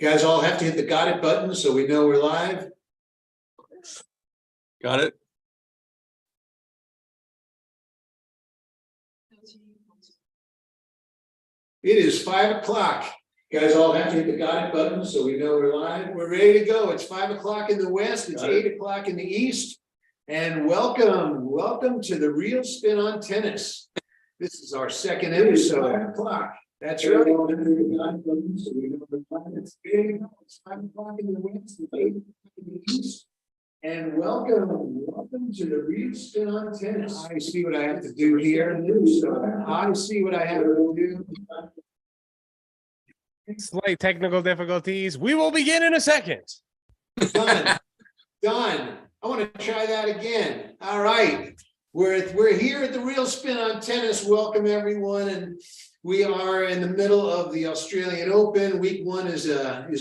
You guys all have to hit the got it button so we know we're live. Got it. It is 5 o'clock. You guys all have to hit the got it button so we know we're live. We're ready to go. It's 5 o'clock in the West. It's 8 o'clock in the East. And welcome to the Real Spin on Tennis. This is our second episode. 5 o'clock. That's right. It's 5 o'clock in the West. It's 8 o'clock in the East. And welcome to the Real Spin on Tennis. I see what I have to do here. I see what I have to do. Slight technical difficulties. We will begin in a second. Done. I want to try that again. All right. We're here at the Real Spin on Tennis. Welcome everyone. And we are in the middle of the Australian Open. Week one is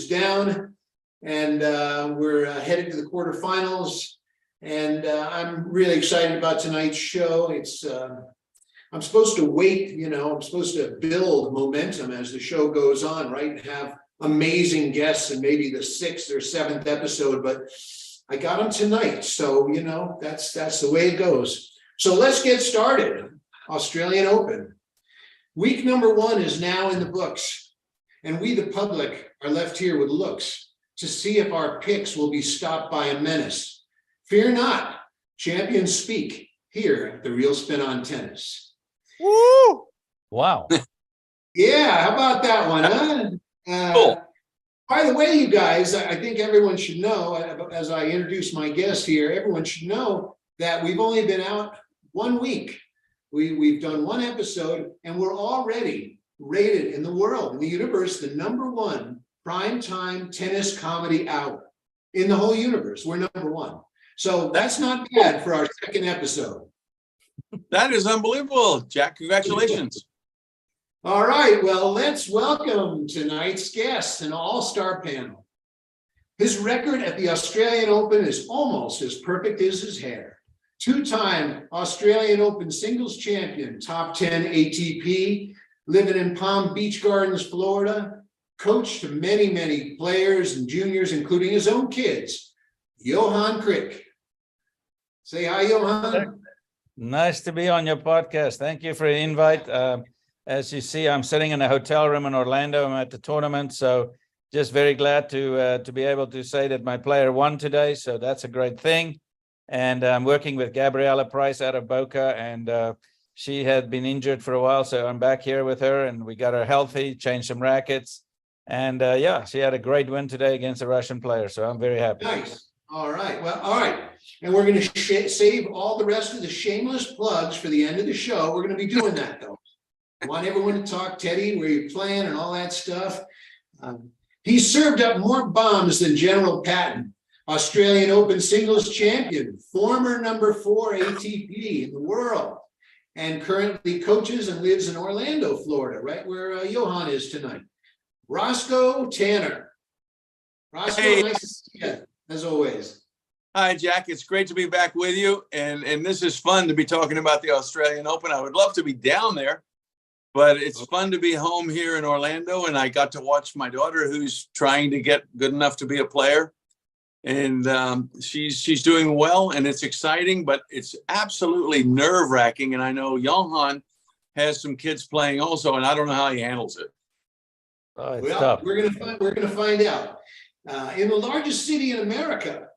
down. And we're headed to the quarterfinals. And I'm really excited about tonight's show. It's I'm supposed to wait, I'm supposed to build momentum as the show goes on, right? And have amazing guests and maybe the 6th or 7th episode, but I got them tonight. So, that's the way it goes. So let's get started. Australian Open. Week number 1 is now in the books. And we, the public, are left here with looks to see if our picks will be stopped by a menace. Fear not, champions speak here at the Real Spin on Tennis. Woo! Wow. Yeah, how about that one, huh? Cool. By the way, you guys, I think everyone should know, as I introduce my guest here, everyone should know that we've only been out 1 week. We've done 1 episode, and we're already rated in the world, in the universe, the #1 primetime tennis comedy hour in the whole universe. We're #1. So that's not bad for our 2nd episode. That is unbelievable, Jack. Congratulations. All right, well, let's welcome tonight's guest, an all-star panel. His record at the Australian Open is almost as perfect as his hair. 2-time Australian Open singles champion, top 10 ATP, living in Palm Beach Gardens, Florida, coach to many, many players and juniors, including his own kids, Johan Kriek. Say hi, Johan. Nice to be on your podcast. Thank you for the invite. As you see, I'm sitting in a hotel room in Orlando. I'm at the tournament, so just very glad to be able to say that my player won today. So that's a great thing. And I'm working with Gabriella Price out of Boca, and she had been injured for a while, so I'm back here with her, and we got her healthy, changed some rackets, and she had a great win today against a Russian player. So I'm very happy. Nice. All right. Well, all right. And we're going to save all the rest of the shameless plugs for the end of the show. We're going to be doing that, though. I want everyone to talk, Teddy, where you're playing and all that stuff. He served up more bombs than General Patton, Australian Open singles champion, former #4 ATP in the world, and currently coaches and lives in Orlando, Florida, right where Johan is tonight. Roscoe Tanner. Roscoe, Hey. nice to see you, as always. Hi, Jack. It's great to be back with you. And this is fun to be talking about the Australian Open. I would love to be down there, but it's fun to be home here in Orlando. And I got to watch my daughter, who's trying to get good enough to be a player. And she's doing well, and it's exciting, but it's absolutely nerve-wracking. And I know Johan has some kids playing also, and I don't know how he handles it. Oh, it's Well, tough. we're gonna find out. In the largest city in America,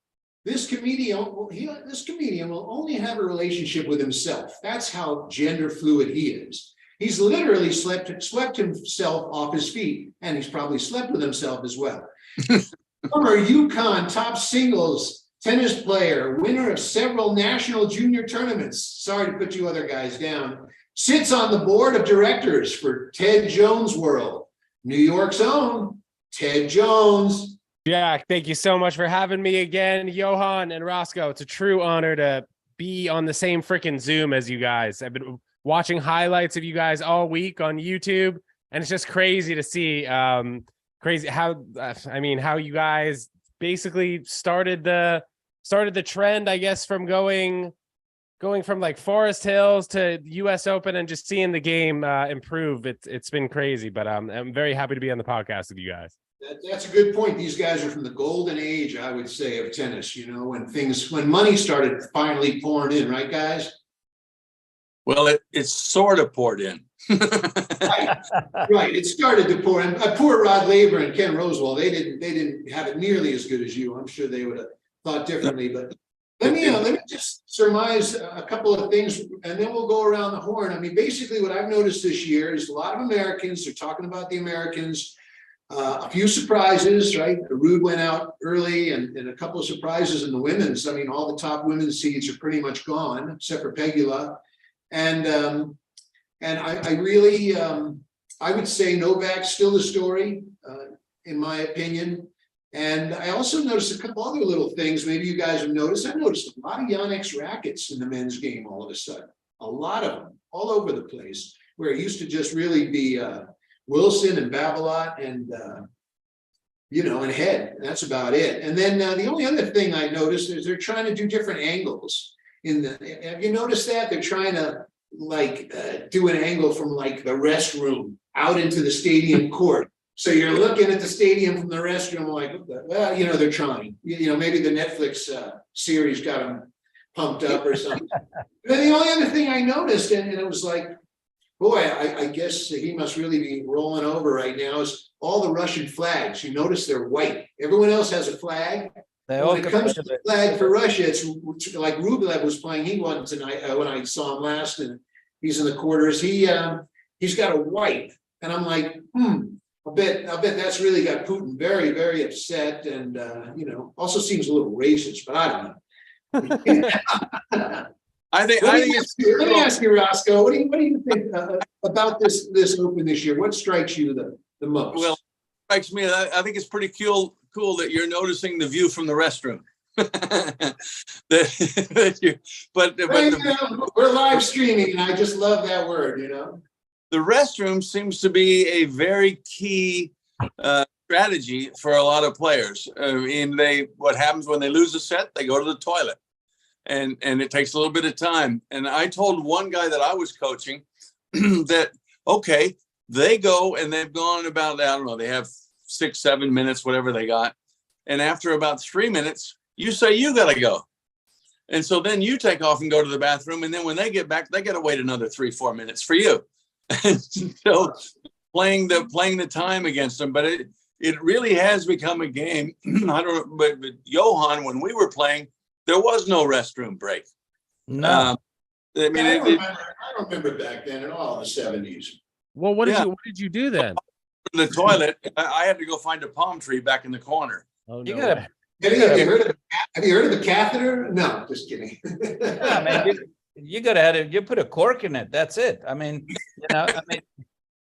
this comedian will only have a relationship with himself. That's how gender fluid he is. He's literally swept himself off his feet, and he's probably slept with himself as well. Former UConn top singles tennis player, winner of several national junior tournaments. Sorry to put you other guys down. Sits on the board of directors for Ted Jones World. New York's own Ted Jones. Jack, thank you so much for having me again, Johan and Roscoe. It's a true honor to be on the same freaking Zoom as you guys. I've been watching highlights of you guys all week on YouTube, and it's just crazy to see how you guys basically started the trend, I guess, from going from like Forest Hills to US Open and just seeing the game improve. It's been crazy, but I'm very happy to be on the podcast with you guys. That's a good point. These guys are from the golden age, I would say, of tennis, you know, when money started finally pouring in, right, guys? Well, it's sort of poured in. Right, right. It started to pour in. Poor Rod Laver and Ken Rosewall, they didn't have it nearly as good as you. I'm sure they would have thought differently, but let me just surmise a couple of things and then we'll go around the horn. I mean, basically what I've noticed this year is a lot of Americans, they're talking about the Americans, a few surprises, right? Rude went out early and a couple of surprises in the women's. I mean, all the top women's seeds are pretty much gone, except for Pegula. And I really, I would say Novak's still the story, in my opinion. And I also noticed a couple other little things. Maybe you guys have noticed. I've noticed a lot of Yonex rackets in the men's game all of a sudden. A lot of them, all over the place, where it used to just really be Wilson and Babolat and you know, and Head. That's about it. And then the only other thing I noticed is they're trying to do different angles. Have you noticed that? They're trying to like do an angle from like the restroom out into the stadium court. So you're looking at the stadium from the restroom like, well, you know, they're trying. You know, maybe the Netflix series got them pumped up or something. Then the only other thing I noticed, and it was like, boy, I guess he must really be rolling over right now, is all the Russian flags. You notice they're white. Everyone else has a flag. When it comes to the flag for Russia, it's like Rublev was playing. He won tonight when I saw him last, and he's in the quarters. He's got a white, and I'm like, I bet that's really got Putin very, very upset, and you know, also seems a little racist, but I don't know. I think let me ask you, Roscoe, what do you think about this Open this year? What strikes you the most? Well, strikes me. I think it's pretty cool that you're noticing the view from the restroom. We're live streaming, and I just love that word. You know, the restroom seems to be a very key strategy for a lot of players. What happens when they lose a set? They go to the toilet. And it takes a little bit of time. And I told one guy that I was coaching that, okay, they go and they've gone about, I don't know, they have 6-7 minutes, whatever they got. And after about 3 minutes, you say, you got to go. And so then you take off and go to the bathroom. And then when they get back, they got to wait another 3-4 minutes for you. And so playing the time against them. But it really has become a game. I don't know, but Johan, when we were playing, there was no restroom break. No. I don't remember back then at all in the 70s. Well, what did you do then? In the toilet, I had to go find a palm tree back in the corner. Oh, You no gotta- way. Have you heard of the catheter? No, just kidding. Yeah, man, you gotta have you put a cork in it. That's it. I mean, you know,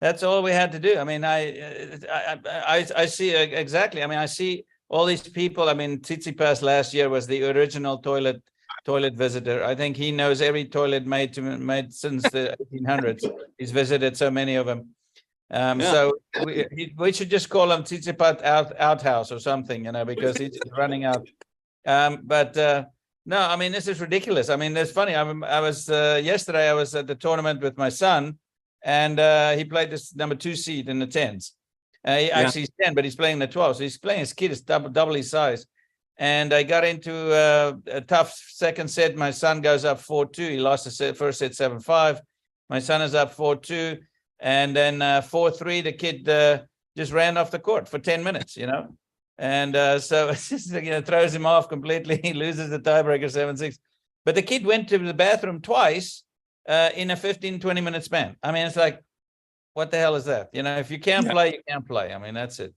that's all we had to do. I mean, I see exactly. I mean, I see all these people. I mean, Tsitsipas last year was the original toilet visitor. I think he knows every toilet made since the 1800s. He's visited so many of them. So we should just call him Tsitsipas outhouse or something, you know, because he's running out. No, I mean, this is ridiculous. I mean, it's funny. I was yesterday. I was at the tournament with my son, and he played this number 2 seed in the 10s. Actually, he's 10, but he's playing the 12. So he's playing. His kid is double his size. And I got into a tough second set. My son goes up 4-2. He lost the first set 7-5. My son is up 4-2. And then 4-3, the kid just ran off the court for 10 minutes, you know. And so it just, you know, throws him off completely. He loses the tiebreaker 7-6. But the kid went to the bathroom twice in a 15-20 minute span. I mean, it's like, what the hell is that? You know, if you can't play, you can't play. I mean, that's it.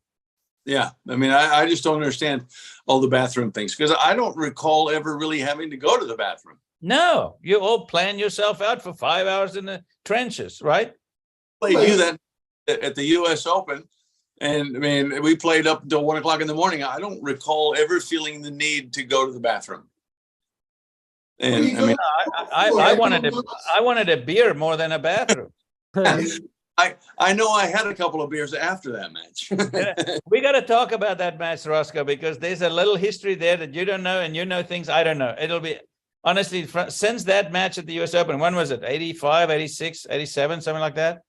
Yeah. I mean, I just don't understand all the bathroom things because I don't recall ever really having to go to the bathroom. No, you all plan yourself out for 5 hours in the trenches, right? They do that at the U.S. Open. And I mean, we played up until 1 o'clock in the morning. I don't recall ever feeling the need to go to the bathroom. And I mean, I wanted a beer more than a bathroom. I know I had a couple of beers after that match. We got to talk about that match, Roscoe, because there's a little history there that you don't know, and you know things I don't know. It'll be honestly since that match at the U.S. Open. When was it? 85, 86, 87, something like that.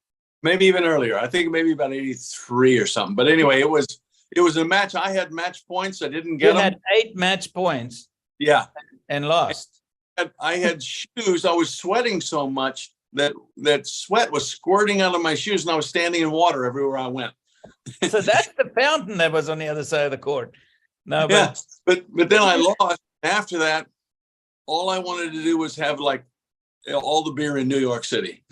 Maybe even earlier. I think maybe about 83 or something. But anyway, it was it was a match. I had match points. I didn't You get them. had 8 match points Yeah. and lost. I had shoes. I was sweating so much that sweat was squirting out of my shoes, and I was standing in water everywhere I went. So that's the fountain that was on the other side of the court. No, Yeah, but but then I lost. After that, all I wanted to do was have like all the beer in New York City.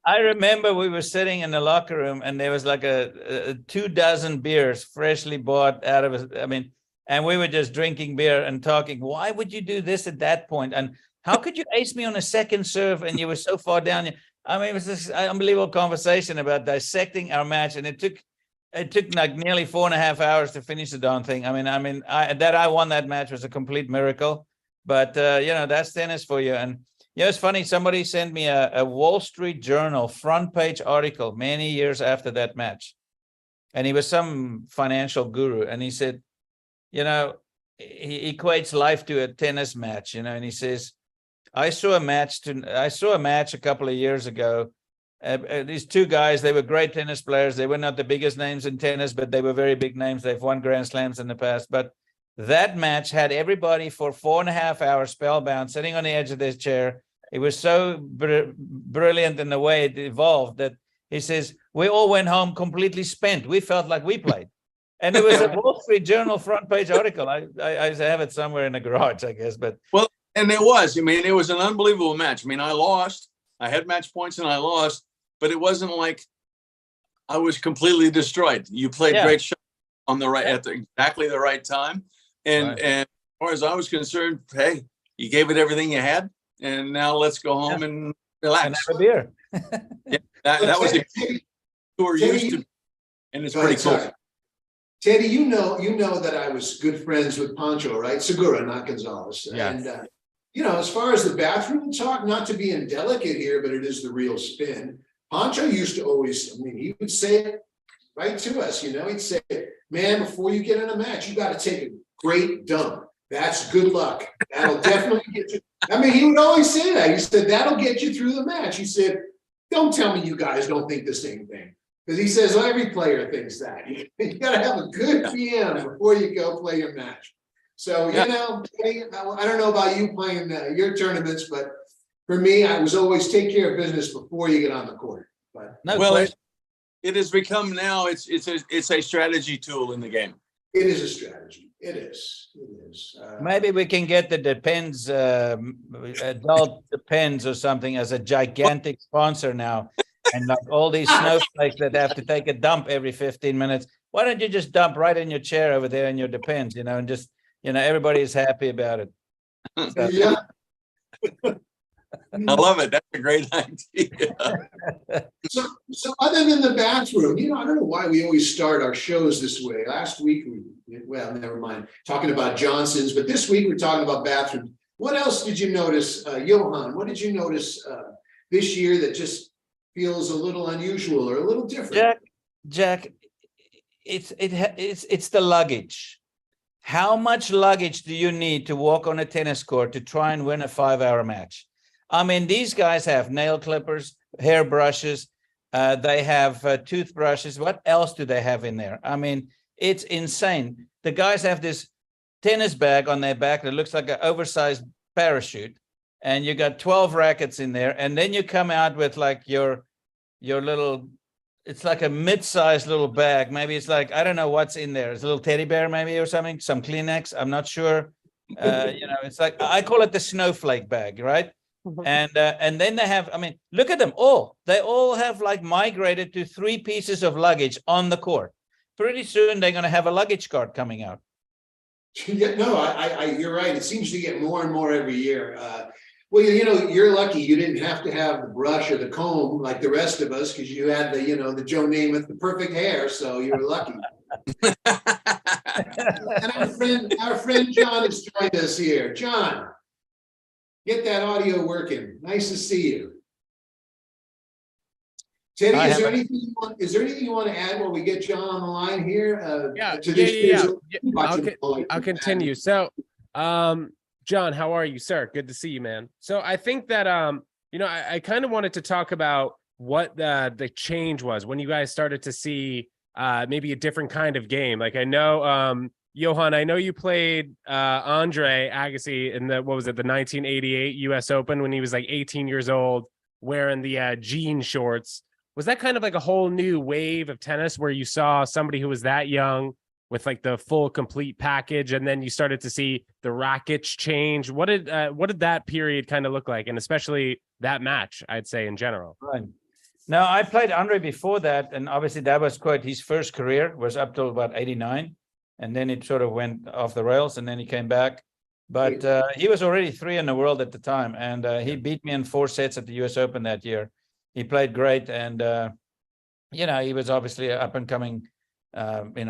I remember we were sitting in the locker room and there was like a 24 beers freshly bought out of I mean, and we were just drinking beer and talking. Why would you do this at that point? And how could you ace me on a second serve and you were so far down? I mean, it was this unbelievable conversation about dissecting our match, and it took like nearly 4.5 hours to finish the darn thing. I won that match was a complete miracle. But that's tennis for you. And it's funny. Somebody sent me a Wall Street Journal front page article many years after that match, and he was some financial guru, and he said, he equates life to a tennis match, and he says, I saw a match a couple of years ago. These two guys, they were great tennis players. They were not the biggest names in tennis, but they were very big names. They've won Grand Slams in the past. But that match had everybody for 4.5 hours spellbound, sitting on the edge of their chair. It was so brilliant in the way it evolved that he says, we all went home completely spent. We felt like we played. And it was a Wall Street Journal front page article. I have it somewhere in the garage, I guess. But well, and it was. I mean, it was an unbelievable match. I mean, I lost. I had match points and I lost, but it wasn't like I was completely destroyed. You played great shots on the right at exactly the right time. And as far as I was concerned, hey, you gave it everything you had, and now let's go home and relax. And have a beer. that was a tour used to, and it's pretty cool. Teddy, you know that I was good friends with Pancho, right? Segura, not Gonzalez. Yeah. And as far as the bathroom talk, not to be indelicate here, but it is the real spin. Pancho used to always, he would say it right to us, he'd say, man, before you get in a match, you got to take a great dump. That's good luck. That'll definitely get you. He would always say that. He said, that'll get you through the match. He said, don't tell me you guys don't think the same thing. Because he says, well, every player thinks that. You got to have a good PM before you go play your match. So, Teddy, I don't know about you playing your tournaments, but for me, I was always take care of business before you get on the court. But it has become now, it's a strategy tool in the game. It is a strategy. It is. Maybe we can get the Depends, adult Depends or something as a gigantic sponsor now. And like all these snowflakes that have to take a dump every 15 minutes. Why don't you just dump right in your chair over there in your Depends, and just, everybody is happy about it. So, yeah. I love it. That's a great idea. So other than the bathroom, I don't know why we always start our shows this way. Last week, never mind, talking about Johnson's, but this week we're talking about bathrooms. What else did you notice, Johan? What did you notice this year that just feels a little unusual or a little different? Jack, it's the luggage. How much luggage do you need to walk on a tennis court to try and win a 5-hour match? These guys have nail clippers, hair brushes, they have toothbrushes. What else do they have in there? It's insane. The guys have this tennis bag on their back that looks like an oversized parachute, and you got 12 rackets in there, and then you come out with like your little, it's like a mid-sized little bag. Maybe it's like, I don't know what's in there. It's a little teddy bear maybe or something, some Kleenex, I'm not sure. It's like, I call it the snowflake bag, right? And then they have, look at them all. They all have like migrated to 3 pieces of luggage on the court. Pretty soon they're going to have a luggage cart coming out. Yeah, no, you're right. It seems to get more and more every year. Well, you're lucky you didn't have to have the brush or the comb like the rest of us, because you had the Joe Namath, the perfect hair. So you were lucky. And our friend John has joined us here. John, get that audio working. Nice to see you. Teddy, is there anything you want to add while we get John on the line here? I'll continue. So, John, how are you, sir? Good to see you, man. So I think that, I kind of wanted to talk about what the change was when you guys started to see maybe a different kind of game. Like I know, Johan, I know you played Andre Agassi in the 1988 US Open when he was like 18 years old, wearing the jean shorts. Was that kind of like a whole new wave of tennis where you saw somebody who was that young with like the full complete package, and then you started to see the rackets change? What did that period kind of look like, and especially that match, I'd say in general? Right. Now, I played Andre before that, and obviously that was quite his first career, was up till about 89, and then it sort of went off the rails, and then he came back. But he was already 3 in the world at the time, and he beat me in 4 sets at the US Open that year. He played great, and he was obviously an up-and-coming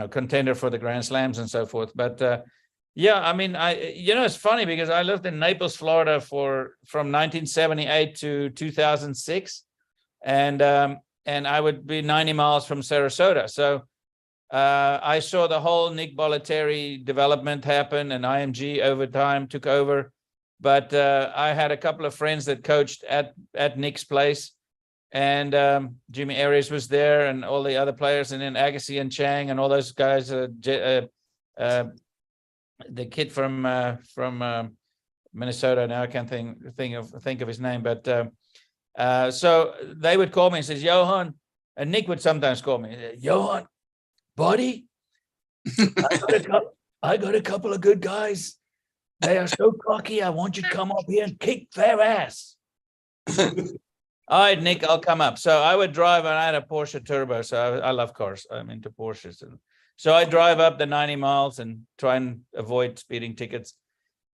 contender for the Grand Slams and so forth. But I mean, it's funny because I lived in Naples, Florida from 1978 to 2006. And I would be 90 miles from Sarasota. So I saw the whole Nick Bollettieri development happen, and IMG over time took over. But I had a couple of friends that coached at Nick's place, and Jimmy Arias was there, and all the other players, and then Agassi and Chang and all those guys. The kid from Minnesota, now I can't think of his name, but. So they would call me and says, Johan, and Nick would sometimes call me, Johan, buddy, I got a couple of good guys. They are so cocky. I want you to come up here and kick their ass. All right, Nick, I'll come up. So I would drive, and I had a Porsche Turbo. So I love cars. I'm into Porsches. And so I drive up the 90 miles and try and avoid speeding tickets.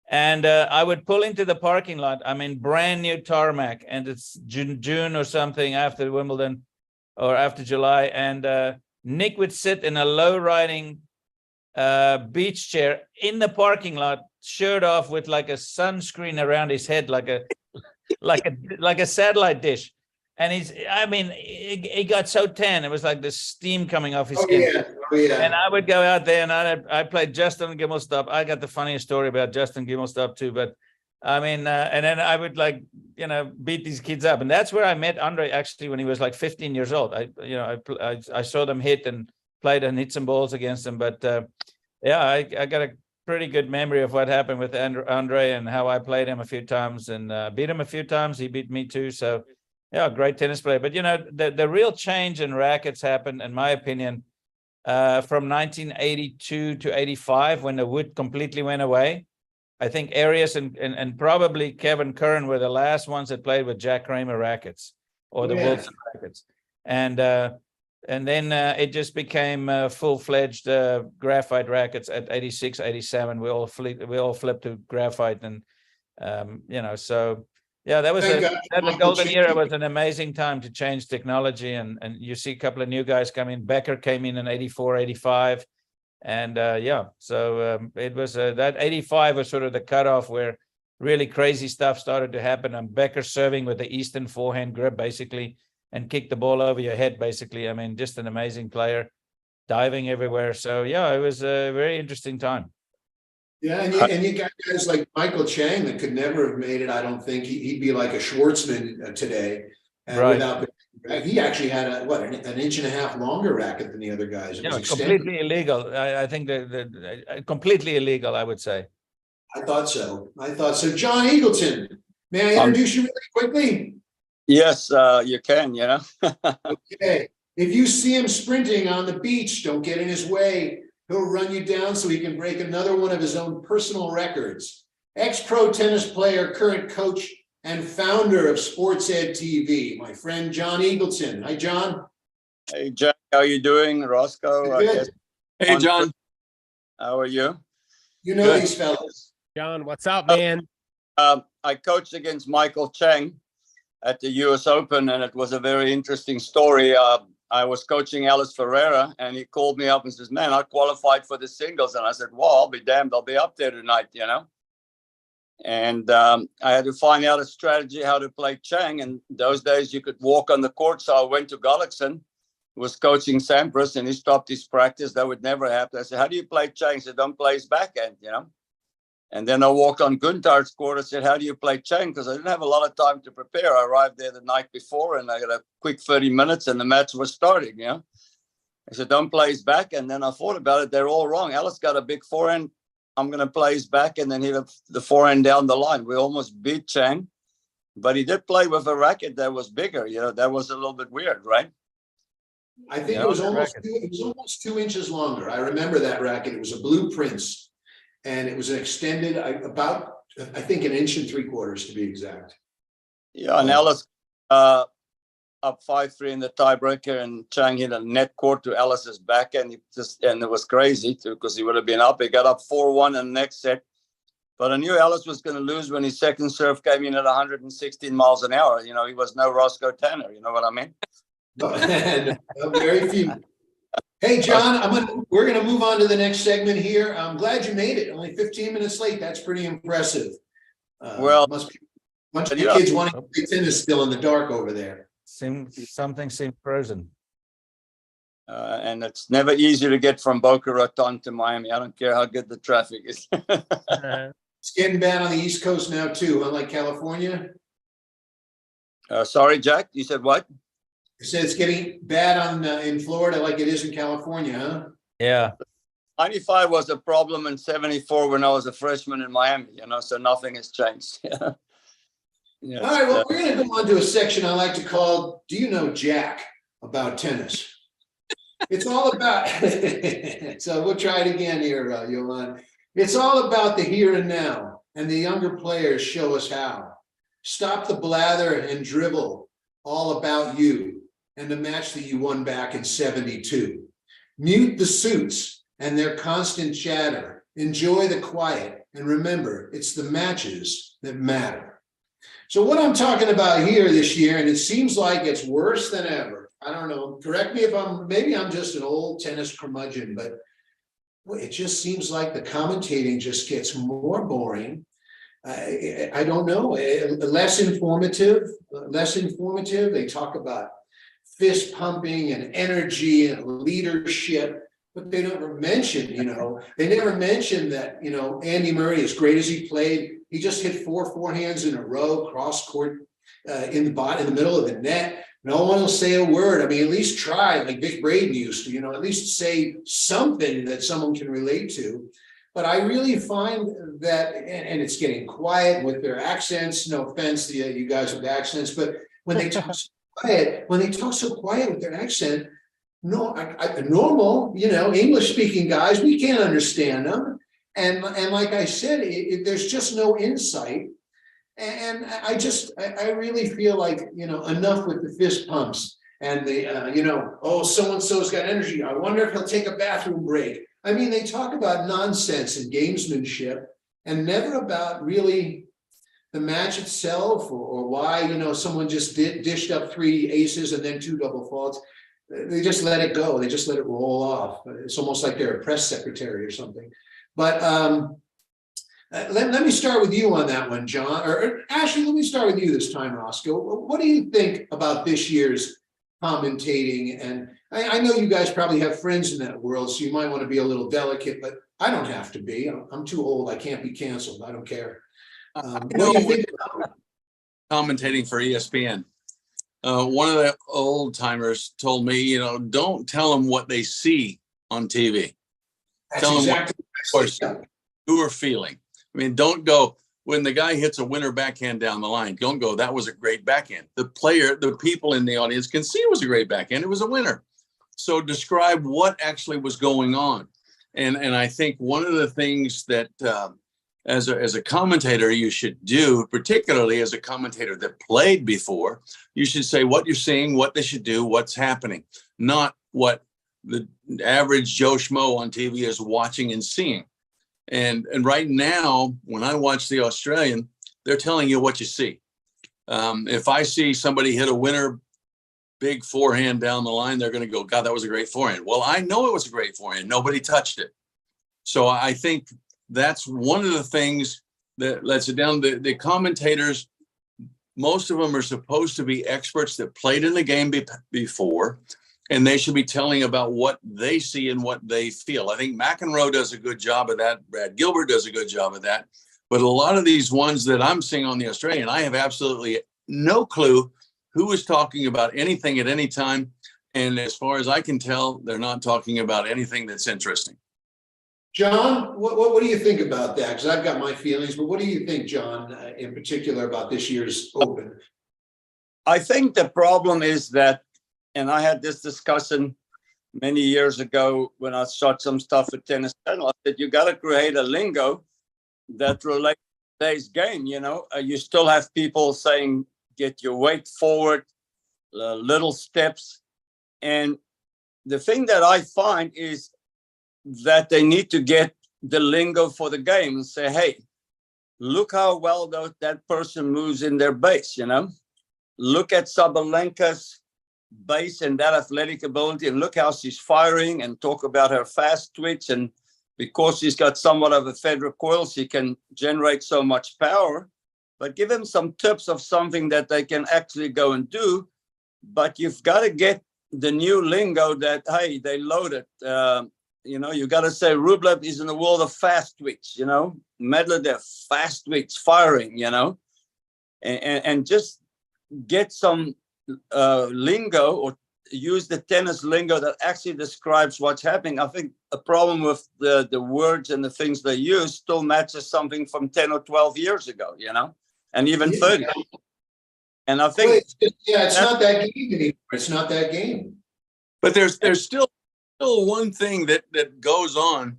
And I would pull into the parking lot. I mean, brand new tarmac, and it's June or something after Wimbledon or after July. And Nick would sit in a low riding beach chair in the parking lot, shirt off, with like a sunscreen around his head, like a satellite dish. And he got so tan, it was like the steam coming off his skin. Yeah. And I would go out there, and I played Justin Gimelstob. I got the funniest story about Justin Gimelstob too, but I mean, and then I would beat these kids up. And that's where I met Andre, actually, when he was like 15 years old. I saw them hit and played and hit some balls against them. But I got a pretty good memory of what happened with Andre and how I played him a few times and beat him a few times. He beat me too. So yeah, great tennis player. But the real change in rackets happened, in my opinion, from 1982 to 85, when the wood completely went away. I think Arias and probably Kevin Curran were the last ones that played with Jack Kramer rackets or the Wilson rackets. And then it just became full-fledged graphite rackets at 86, 87. We all flipped to graphite, and so yeah, that was the golden era. Was an amazing time to change technology, and you see a couple of new guys come in. Becker came in 84, 85, and so it was that 85 was sort of the cutoff where really crazy stuff started to happen. And Becker serving with the Eastern forehand grip, basically, and kick the ball over your head, basically. I mean, just an amazing player, diving everywhere. So yeah, it was a very interesting time. Yeah, and you got guys like Michael Chang that could never have made it. I don't think he'd be like a Schwartzman today. Right. He actually had an inch and a half longer racket than the other guys. It was completely illegal. I think that completely illegal, I would say. I thought so. John Eagleton, may I introduce you really quickly? Yes, you can, Okay. If you see him sprinting on the beach, don't get in his way. He'll run you down so he can break another one of his own personal records. Ex-pro tennis player, current coach, and founder of SportsEdTV, my friend John Eagleton. Hi, John. Hey, Jack. How are you doing? Roscoe. Good. Hey, John. How are you? You know these fellas. John, what's up, man? I coached against Michael Chang at the US Open, and it was a very interesting story. I was coaching Alice Ferreira, and he called me up and says, man, I qualified for the singles. And I said, well, I'll be damned. I'll be up there tonight, And I had to find out a strategy how to play Chang. And those days you could walk on the court. So I went to Gullickson, who was coaching Sampras, and he stopped his practice. That would never happen. I said, how do you play Chang? He said, don't play his backhand, And then I walked on Guntard's court. I said, how do you play Chang? Because I didn't have a lot of time to prepare. I arrived there the night before, and I got a quick 30 minutes, and the match was starting, I said, don't play his back. And then I thought about it. They're all wrong. Ellis got a big forehand. I'm going to play his back and then hit the forehand down the line. We almost beat Chang, but he did play with a racket that was bigger. That was a little bit weird, right? I think it was almost 2 inches longer. I remember that racket. It was a Blue Prince, and it was an extended about, I think, 1 3/4 inches to be exact. Yeah, and Ellis up 5-3 in the tiebreaker, and Chang hit a net court to Ellis's back, and it was crazy too, because he would have been up. He got up 4-1 in the next set, but I knew Ellis was going to lose when his second serve came in at 116 miles an hour. He was no Roscoe Tanner. You know what I mean? Very few. Hey, John, we're going to move on to the next segment here. I'm glad you made it. Only 15 minutes late. That's pretty impressive. Must be a bunch of kids wanting to play tennis still in the dark over there. Something seemed frozen. And it's never easy to get from Boca Raton to Miami. I don't care how good the traffic is. It's getting bad on the East Coast now too, unlike California. Sorry, Jack, you said what? I said it's getting bad in Florida like it is in California, huh? Yeah. 95 was a problem in 74 when I was a freshman in Miami, so nothing has changed. All right, well, we're going to go on to a section I like to call, Do You Know Jack About Tennis? It's all about, so we'll try it again here, Johan. It's all about the here and now, and the younger players show us how. Stop the blather and drivel, all about you, and the match that you won back in 72. Mute the suits and their constant chatter. Enjoy the quiet, and remember, it's the matches that matter. So what I'm talking about here this year, and it seems like it's worse than ever. I don't know, correct me if maybe I'm just an old tennis curmudgeon, but it just seems like the commentating just gets more boring. I don't know, less informative. They talk about fist pumping and energy and leadership, but they never mention, that, Andy Murray, as great as he played, he just hit 4 forehands in a row, cross court in the middle of the net. No one will say a word. I mean, at least try, like Vic Braden used to, at least say something that someone can relate to. But I really find that, and it's getting quiet with their accents. No offense to you guys with accents, but when they talk so quiet, with their accent, normal, English-speaking guys, we can't understand them. And like I said, there's just no insight. And I really feel like, enough with the fist pumps and the, so-and-so's got energy. I wonder if he'll take a bathroom break. I mean, they talk about nonsense and gamesmanship and never about really the match itself or why, someone just dished up 3 aces and then 2 double faults. They just let it go. They just let it roll off. It's almost like they're a press secretary or something. But let me start with you on that one, John. Or actually, let me start with you this time, Roscoe. What do you think about this year's commentating? And I know you guys probably have friends in that world, so you might want to be a little delicate, but I don't have to be. I'm too old. I can't be canceled. I don't care. What do you think about commentating for ESPN? One of the old timers told me, don't tell them what they see on TV. Tell them what you are feeling. I mean, don't go when the guy hits a winner backhand down the line. Don't go, that was a great backhand. The people in the audience can see it was a great backhand. It was a winner. So describe what actually was going on. And I think one of the things that as a commentator you should do, particularly as a commentator that played before, you should say what you're seeing, what they should do, what's happening, not what the average Joe Schmo on TV is watching and seeing. And right now, when I watch the Australian, they're telling you what you see. If I see somebody hit a winner big forehand down the line, they're going to go, God, that was a great forehand. Well, I know it was a great forehand. Nobody touched it. So I think that's one of the things that lets it down. The commentators, most of them are supposed to be experts that played in the game before, and they should be telling about what they see and what they feel. I think McEnroe does a good job of that. Brad Gilbert does a good job of that. But a lot of these ones that I'm seeing on the Australian, I have absolutely no clue who is talking about anything at any time. And as far as I can tell, they're not talking about anything that's interesting. John, what do you think about that? Because I've got my feelings, but what do you think, John, in particular about this year's Open? I think the problem is that, and I had this discussion many years ago when I shot some stuff at Tennis Channel, I said, you got to create a lingo that relates to today's game. You know, you still have people saying, get your weight forward, little steps. And the thing that I find is that they need to get the lingo for the game and say, hey, look how well that person moves in their base, you know? Look at Sabalenka's base and that athletic ability, and look how she's firing, and talk about her fast twitch. And because she's got somewhat of a Federer coil, she can generate so much power. But give them some tips of something that they can actually go and do. But you've got to get the new lingo that, hey, they loaded. You know, you got to say Rublev is in the world of fast twitch, you know, Medvedev, fast twitch, firing, you know, and just get some lingo, or use the tennis lingo that actually describes what's happening. I think a problem with the words and the things they use still matches something from 10 or 12 years ago, you know, and even 30. And I think, it's not that game anymore. It's not that game. But there's still one thing that goes on.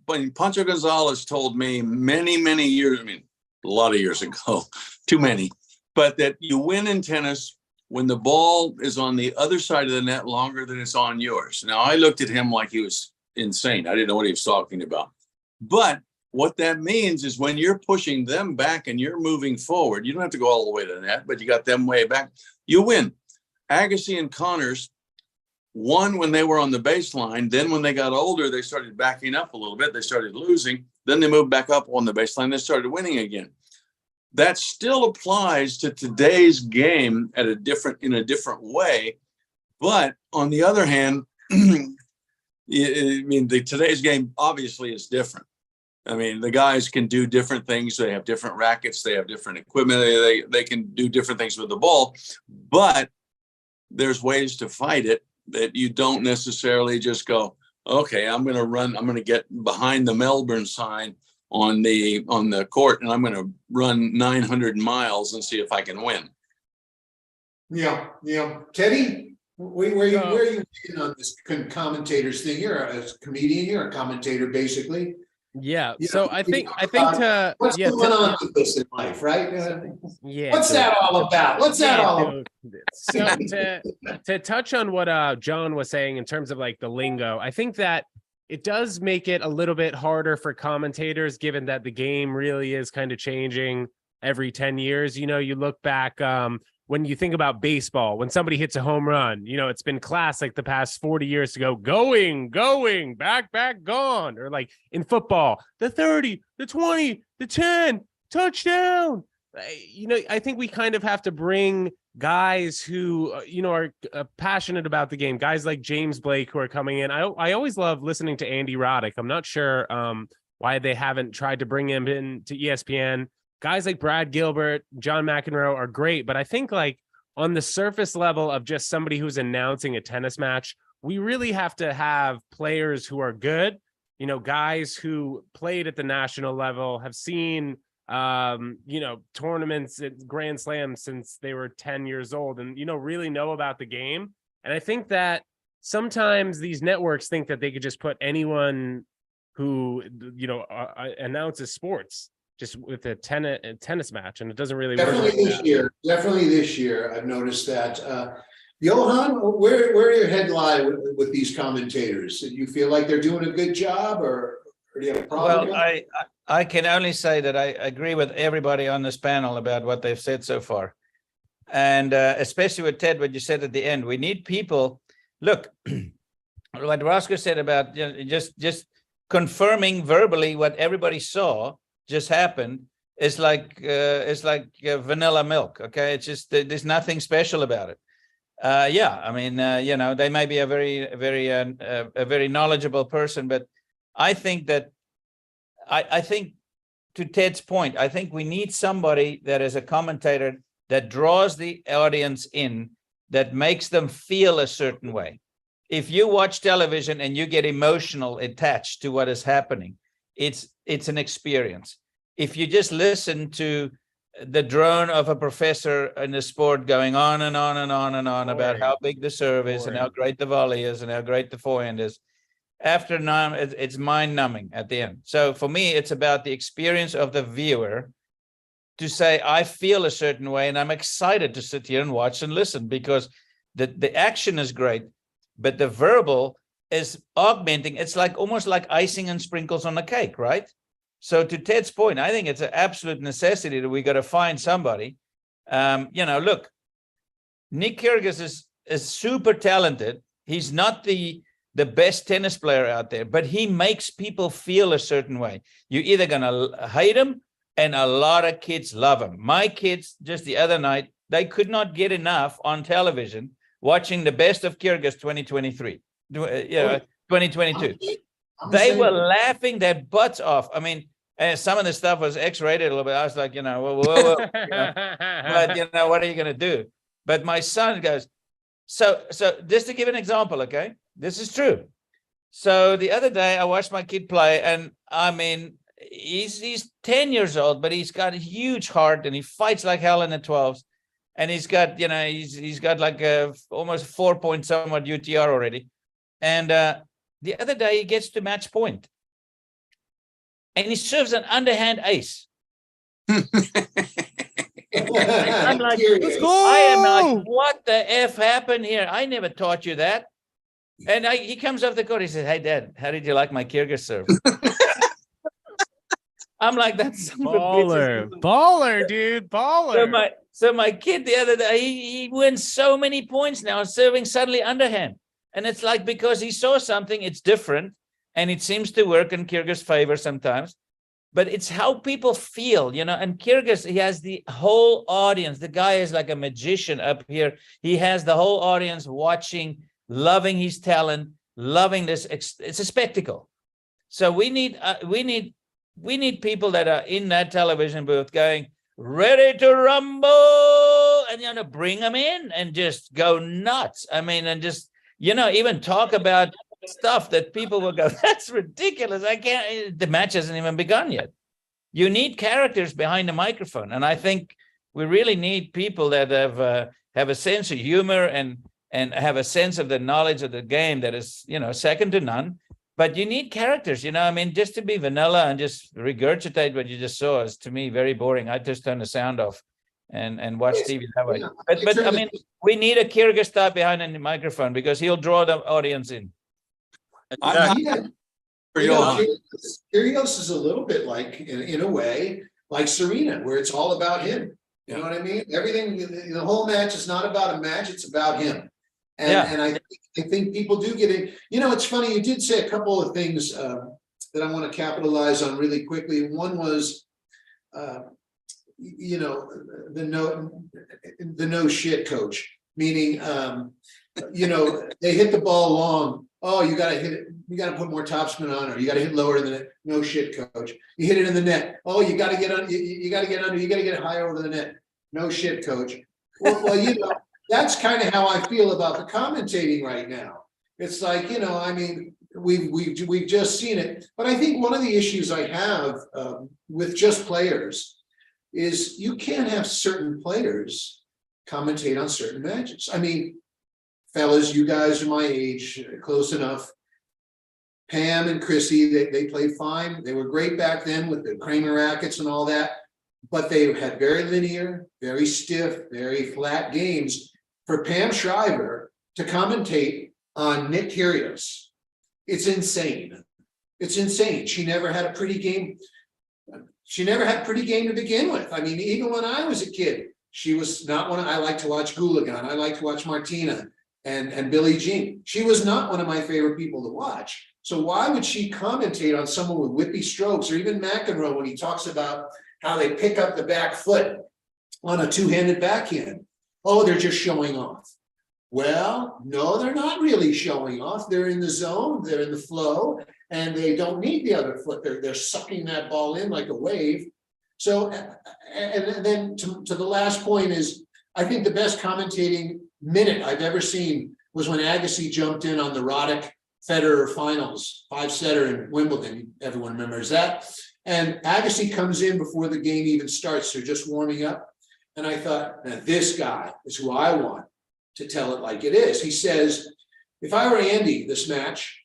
When Pancho Gonzalez told me many years, I mean, a lot of years ago, too many, but that you win in tennis when the ball is on the other side of the net longer than it's on yours. Now, I looked at him like he was insane. I didn't know what he was talking about. But what that means is when you're pushing them back and you're moving forward, you don't have to go all the way to the net, but you got them way back, you win. Agassi and Connors won when they were on the baseline. Then when they got older, they started backing up a little bit. They started losing. Then they moved back up on the baseline. They started winning again. That still applies to today's game in a different way. But on the other hand, I mean, today's game obviously is different. I mean, the guys can do different things. They have different rackets. They have different equipment. They can do different things with the ball. But there's ways to fight it that you don't necessarily just go, okay, I'm going to get behind the Melbourne sign on the court, and I'm going to run 900 miles and see if I can win. Yeah. Teddy, where are you on this commentators thing? You're a comedian. You're a commentator, basically. Yeah. You So know, I think what's going on with this in life, right? What's so- that all about? What's that all about? So to touch on what John was saying in terms of like the lingo, I think that it does make it a little bit harder for commentators, given that the game really is kind of changing every 10 years. You know, you look back when you think about baseball, when somebody hits a home run, you know, it's been classic the past 40 years to go going, back, gone. Or like in football, the 30, the 20, the 10, touchdown. You know, I think we kind of have to bring guys who, you know, are passionate about the game, guys like James Blake who are coming in. I always love listening to Andy Roddick. I'm not sure why they haven't tried to bring him in to ESPN. Guys like Brad Gilbert, John McEnroe are great, but I think like on the surface level of just somebody who's announcing a tennis match, we really have to have players who are good, you know, guys who played at the national level, have seen you know, tournaments at Grand Slam since they were 10 years old, and, you know, really know about the game. And I think that sometimes these networks think that they could just put anyone who, you know, announces sports just with a tennis match, and it doesn't really work. Definitely this year, I've noticed that. Johan, where your head lie with these commentators? Do you feel like they're doing a good job, or do you have a problem? Well, I can only say that I agree with everybody on this panel about what they've said so far. And especially with Ted, what you said at the end, we need people. Look, what Roscoe said about, you know, just confirming verbally what everybody saw just happened is like vanilla milk. Okay, it's just there's nothing special about it. Yeah, I mean, you know, they may be a very knowledgeable person, but I think that I think, to Ted's point, I think we need somebody that is a commentator that draws the audience in that makes them feel a certain way. If you watch television and you get emotional attached to what is happening, it's an experience. If you just listen to the drone of a professor in the sport going on and on and on and on about how big the serve is and how great the volley is and how great the forehand is, after now it's mind numbing at the end. So for me, it's about the experience of the viewer to say, I feel a certain way and I'm excited to sit here and watch and listen, because the action is great, but the verbal is augmenting. It's like almost like icing and sprinkles on a cake, right? So to Ted's point, I think it's an absolute necessity that we got to find somebody. Look, Nick Kyrgios is super talented. He's not the best tennis player out there, but he makes people feel a certain way. You're either going to hate him, and a lot of kids love him. My kids, just the other night, they could not get enough on television watching the best of Kyrgios 2023, 2022. They were laughing their butts off. I mean, some of the stuff was X-rated a little bit. I was like, whoa. But what are you going to do? But my son goes, so just to give an example, okay? This is true. So the other day I watched my kid play, and I mean, he's 10 years old, but he's got a huge heart and he fights like hell in the 12s. And he's got, he's got like almost 4 point somewhat UTR already. And the other day he gets to match point and he serves an underhand ace. I'm like, I am like, what the F happened here? I never taught you that. And he comes off the court. He says, hey, Dad, how did you like my Kyrgios serve? I'm like, that's baller, dude, baller. So my kid the other day, he wins so many points now, serving suddenly underhand. And it's like, because he saw something, it's different. And it seems to work in Kyrgios' favor sometimes. But it's how people feel, and Kyrgios, he has the whole audience. The guy is like a magician up here. He has the whole audience watching, loving his talent, loving this. It's a spectacle. So we need people that are in that television booth going, ready to rumble, and bring them in and just go nuts. I mean, and just even talk about stuff that people will go, that's ridiculous. I can't. The match hasn't even begun yet. You need characters behind the microphone, and I think we really need people that have a sense of humor and have a sense of the knowledge of the game that is second to none. But you need characters, just to be vanilla and just regurgitate what you just saw is, to me, very boring. I just turn the sound off and watch TV that way. But I mean, we need a Kyrgios type behind the microphone because he'll draw the audience in. Kyrgios is a little bit like, in a way, like Serena, where it's all about him. You know what I mean? Everything, the whole match is not about a match; it's about him. And I think people do get it. It's funny. You did say a couple of things that I want to capitalize on really quickly. One was, the no shit coach, meaning, they hit the ball long. Oh, you got to hit it. You got to put more topspin on, or you got to hit lower than it. No shit, coach. You hit it in the net. Oh, you got to get on. You got to get under. You got to get higher over the net. No shit, coach. Well, that's kind of how I feel about the commentating right now. It's like, I mean, we've just seen it. But I think one of the issues I have with just players is you can't have certain players commentate on certain matches. I mean, fellas, you guys are my age, close enough. Pam and Chrissy, they played fine. They were great back then with the Kramer rackets and all that. But they had very linear, very stiff, very flat games. For Pam Shriver to commentate on Nick Kyrgios, it's insane. It's insane. She never had a pretty game. She never had a pretty game to begin with. I mean, even when I was a kid, she was not one. I like to watch Goulagan. I like to watch Martina and Billie Jean. She was not one of my favorite people to watch. So why would she commentate on someone with whippy strokes, or even McEnroe when he talks about how they pick up the back foot on a two-handed backhand? Oh, they're just showing off. Well, no, they're not really showing off. They're in the zone, they're in the flow, and they don't need the other foot. They're sucking that ball in like a wave. So, and then to the last point is, I think the best commentating minute I've ever seen was when Agassi jumped in on the Roddick Federer finals, 5-setter in Wimbledon. Everyone remembers that. And Agassi comes in before the game even starts. They're just warming up. And I thought, now this guy is who I want to tell it like it is. He says, if I were Andy this match,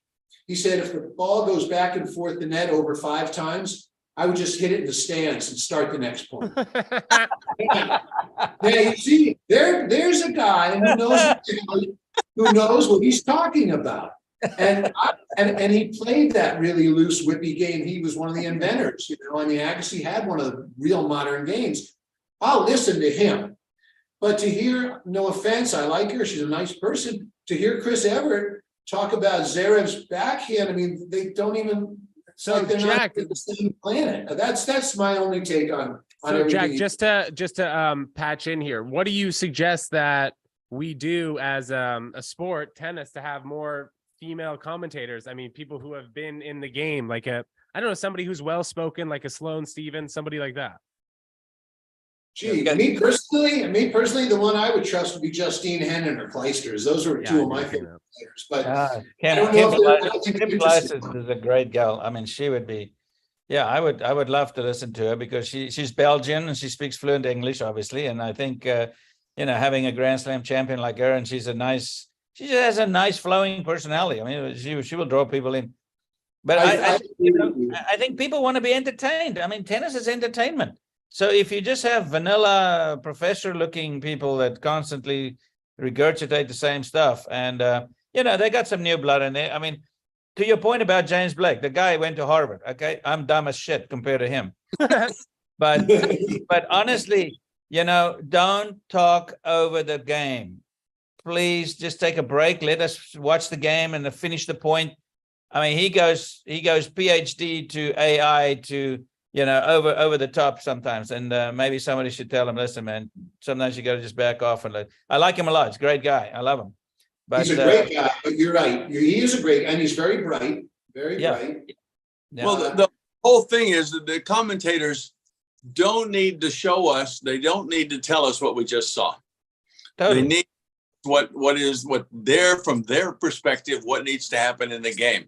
he said, if the ball goes back and forth the net over 5 times, I would just hit it in the stands and start the next point. Now you see, there's a guy who knows what he's talking about. And he played that really loose, whippy game. He was one of the inventors, you know. I mean, Agassi had one of the real modern games. I'll listen to him. But to hear, no offense, I like her, she's a nice person. To hear Chris Everett talk about Zverev's backhand, I mean, they don't even. So like they're Jack, not the same planet. That's my only take on so Jack, everything. just to patch in here, what do you suggest that we do as a sport, tennis, to have more female commentators? I mean, people who have been in the game, like I don't know, somebody who's well spoken, like a Sloane Stevens, somebody like that. Gee, me personally, the one I would trust would be Justine Henin or Clijsters. Those are two of my favorite players. But I don't know if they're Kim Clijsters is a great girl. I mean, she would be. Yeah, I would love to listen to her because she's Belgian and she speaks fluent English, obviously. And I think having a Grand Slam champion like her, and she has a nice flowing personality. I mean, she will draw people in. But I think people want to be entertained. I mean, tennis is entertainment. So if you just have vanilla professor-looking people that constantly regurgitate the same stuff, and they got some new blood in there. I mean, to your point about James Blake, the guy went to Harvard. Okay, I'm dumb as shit compared to him. but honestly, don't talk over the game. Please just take a break. Let us watch the game and finish the point. I mean, he goes PhD to AI to. Over the top sometimes. And maybe somebody should tell him, listen, man, sometimes you got to just back off. And I like him a lot. He's a great guy. I love him. But he's a great guy, but you're right. He is a great, and he's very bright, very bright. Yeah. Well, the whole thing is that the commentators don't need to show us. They don't need to tell us what we just saw. Totally. They need from their perspective, what needs to happen in the game.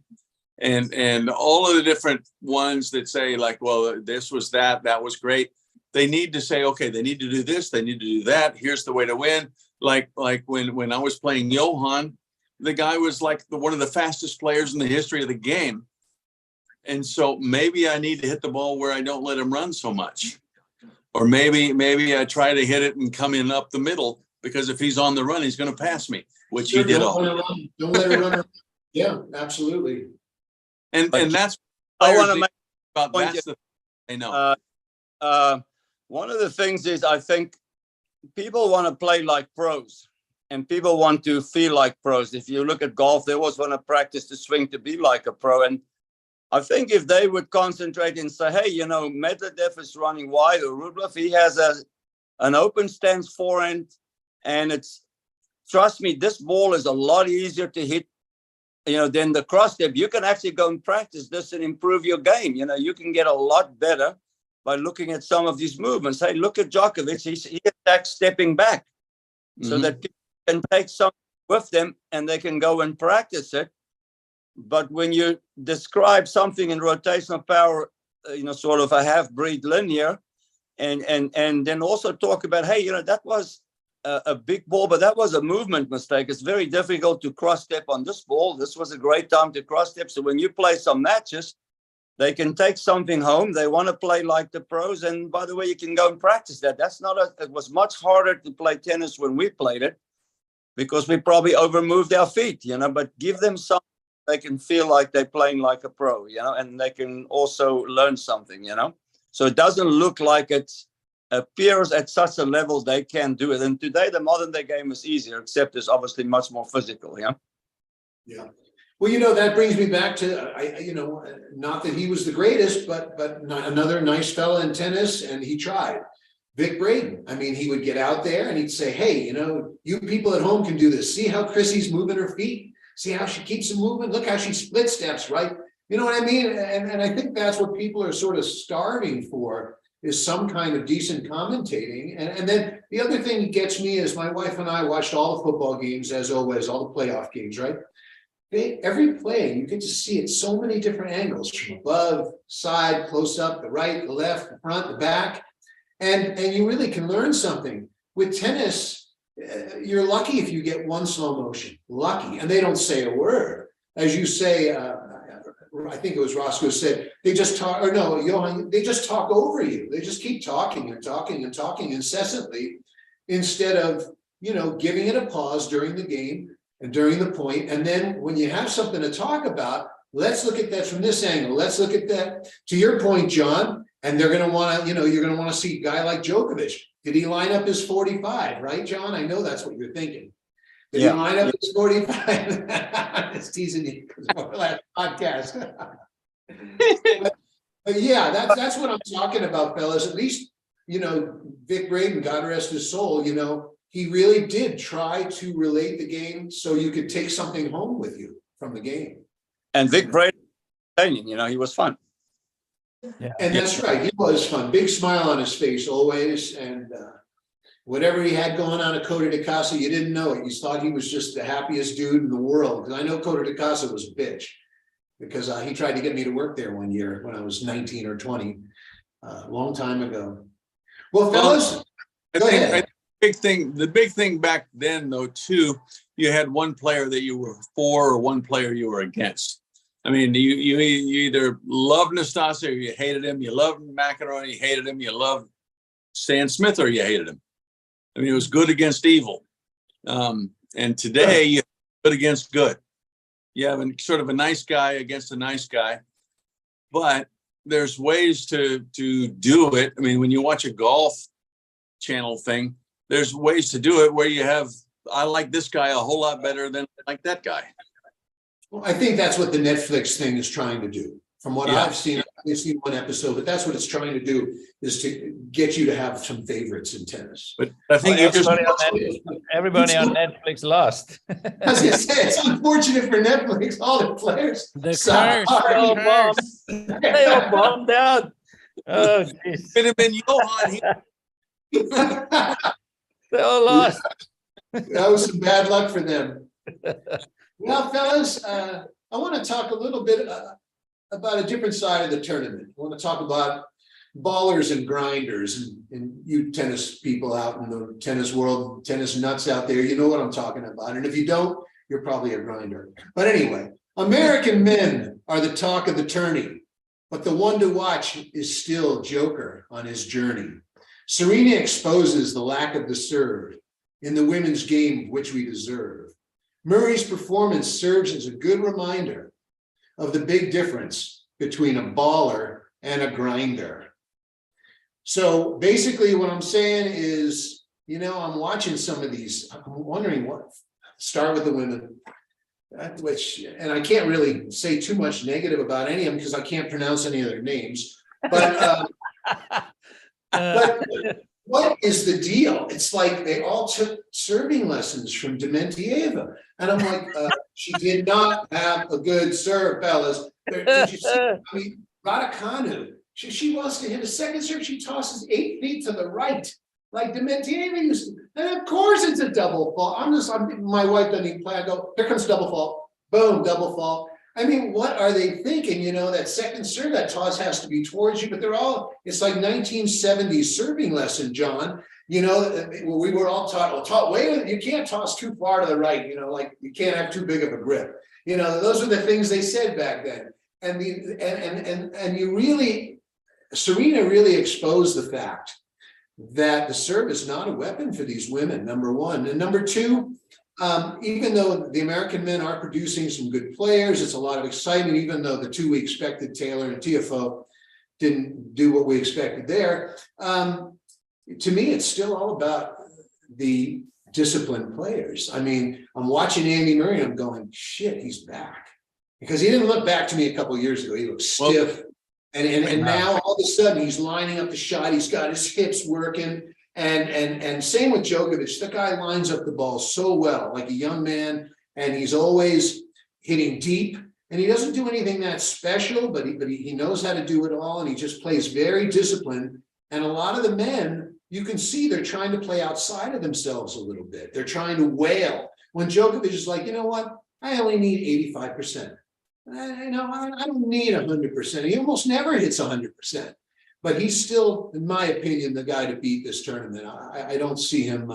And all of the different ones that say like, well, this was that was great. They need to say, okay, they need to do this. They need to do that. Here's the way to win. Like when I was playing Johan, the guy was like one of the fastest players in the history of the game. And so maybe I need to hit the ball where I don't let him run so much. Or maybe I try to hit it and come in up the middle, because if he's on the run, he's going to pass me, which he did all. Don't let him run. Yeah, absolutely. And that's I want to make about that's the I know. One of the things is I think people want to play like pros and people want to feel like pros. If you look at golf, they always want to practice the swing to be like a pro. And I think if they would concentrate and say, hey, Medvedev is running wide, or Rublev, he has an open stance forehand, and trust me, this ball is a lot easier to hit than the cross step. You can actually go and practice this and improve your game. You can get a lot better by looking at some of these movements. Hey, look at Djokovic. He attacks stepping back, so that people can take something with them and they can go and practice it. But when you describe something in rotational power, sort of a half-breed linear, and then also talk about, hey, that was a big ball, but that was a movement mistake. It's very difficult to cross step on this ball. This was a great time to cross step. So when you play some matches, they can take something home. They want to play like the pros. And by the way, you can go and practice that. It was much harder to play tennis when we played it because we probably overmoved our feet, but give them something they can feel like they're playing like a pro, and they can also learn something, So it doesn't look like it appears at such a level they can do it. And today, the modern day game is easier, except it's obviously much more physical, Yeah. Well, that brings me back to, not that he was the greatest, but another nice fella in tennis, and he tried. Vic Braden. I mean, he would get out there and he'd say, hey, you people at home can do this. See how Chrissy's moving her feet? See how she keeps them moving? Look how she split steps, right? You know what I mean? And I think that's what people are sort of starving for. is some kind of decent commentating. And then the other thing that gets me is my wife and I watched all the football games, as always, all the playoff games, right? Every play, you get to see it so many different angles, from above, side, close up, the right, the left, the front, the back. And you really can learn something. With tennis, you're lucky if you get one slow motion, lucky. And they don't say a word. As you say, I think it was Roscoe said, they just talk, or no, Johan, they just talk over you. They just keep talking and talking and talking incessantly, instead of, giving it a pause during the game and during the point. And then when you have something to talk about, let's look at that from this angle. Let's look at that. To your point, John, and they're going to want to, you're going to want to see a guy like Djokovic. Did he line up his 45, right, John? I know that's what you're thinking. Did he line up his 45? I'm just teasing you because we're last podcast. but yeah, that's what I'm talking about, fellas. At least, Vic Braden, God rest his soul, he really did try to relate the game so you could take something home with you from the game. And Vic Braden, he was fun. Yeah. And that's right, he was fun. Big smile on his face always, and whatever he had going on at Coda de Casa, you didn't know it. You thought he was just the happiest dude in the world. Because I know Coda de Casa was a bitch, because he tried to get me to work there one year when I was 19 or 20, a long time ago. Well, fellas, go ahead. The big thing back then, though, too, you had one player that you were for or one player you were against. I mean, you either loved Nastase or you hated him. You loved McEnroe, you hated him. You loved Stan Smith or you hated him. I mean, it was good against evil. And today, you have good against good. You have sort of a nice guy against a nice guy. But there's ways to do it. I mean, when you watch a golf channel thing, there's ways to do it where you have, I like this guy a whole lot better than I like that guy. Well, I think that's what the Netflix thing is trying to do. From what I've seen one episode, but that's what it's trying to do, is to get you to have some favorites in tennis. But I think everybody on Netflix lost. I was going to say, it's unfortunate for Netflix, all the players. The curse. They all bombed out. Oh, jeez. Could have been Johan. They all lost. That was some bad luck for them. Well, fellas, I want to talk a little bit about a different side of the tournament. I want to talk about ballers and grinders, and you tennis people out in the tennis world, tennis nuts out there, you know what I'm talking about. And if you don't, you're probably a grinder. But anyway, American men are the talk of the tourney, but the one to watch is still Joker on his journey. Serena exposes the lack of the serve in the women's game, which we deserve. Murray's performance serves as a good reminder of the big difference between a baller and a grinder. So basically what I'm saying is, I'm watching some of these, I'm wondering what, start with the women, and I can't really say too much negative about any of them because I can't pronounce any of their names, but what is the deal? It's like they all took serving lessons from Dementieva. And I'm like, she did not have a good serve, fellas. Did you see? I mean, Raducanu, she wants to hit a second serve. She tosses 8 feet to the right, like Dementieva used to. And of course it's a double fault. My wife doesn't even play. I go, here comes double fault. Boom, double fault. I mean, what are they thinking? That second serve, that toss has to be towards you, but it's like 1970s serving lesson, John. We were all taught, wait, you can't toss too far to the right, like you can't have too big of a grip. Those are the things they said back then. And Serena really exposed the fact that the serve is not a weapon for these women, number one. And number two, even though the American men are producing some good players, it's a lot of excitement, even though the two we expected, Taylor and Tiafoe, didn't do what we expected there. To me, it's still all about the disciplined players. I mean, I'm watching Andy Murray and I'm going, shit, he's back. Because he didn't look back to me a couple of years ago. He looked stiff. And now all of a sudden he's lining up the shot. He's got his hips working. And same with Djokovic. The guy lines up the ball so well, like a young man, and he's always hitting deep. And he doesn't do anything that special, but he knows how to do it all, and he just plays very disciplined. And a lot of the men, you can see they're trying to play outside of themselves a little bit. They're trying to wail. When Djokovic is like, you know what? I only need 85%. I don't need 100%. He almost never hits 100%. But he's still, in my opinion, the guy to beat this tournament. I don't see him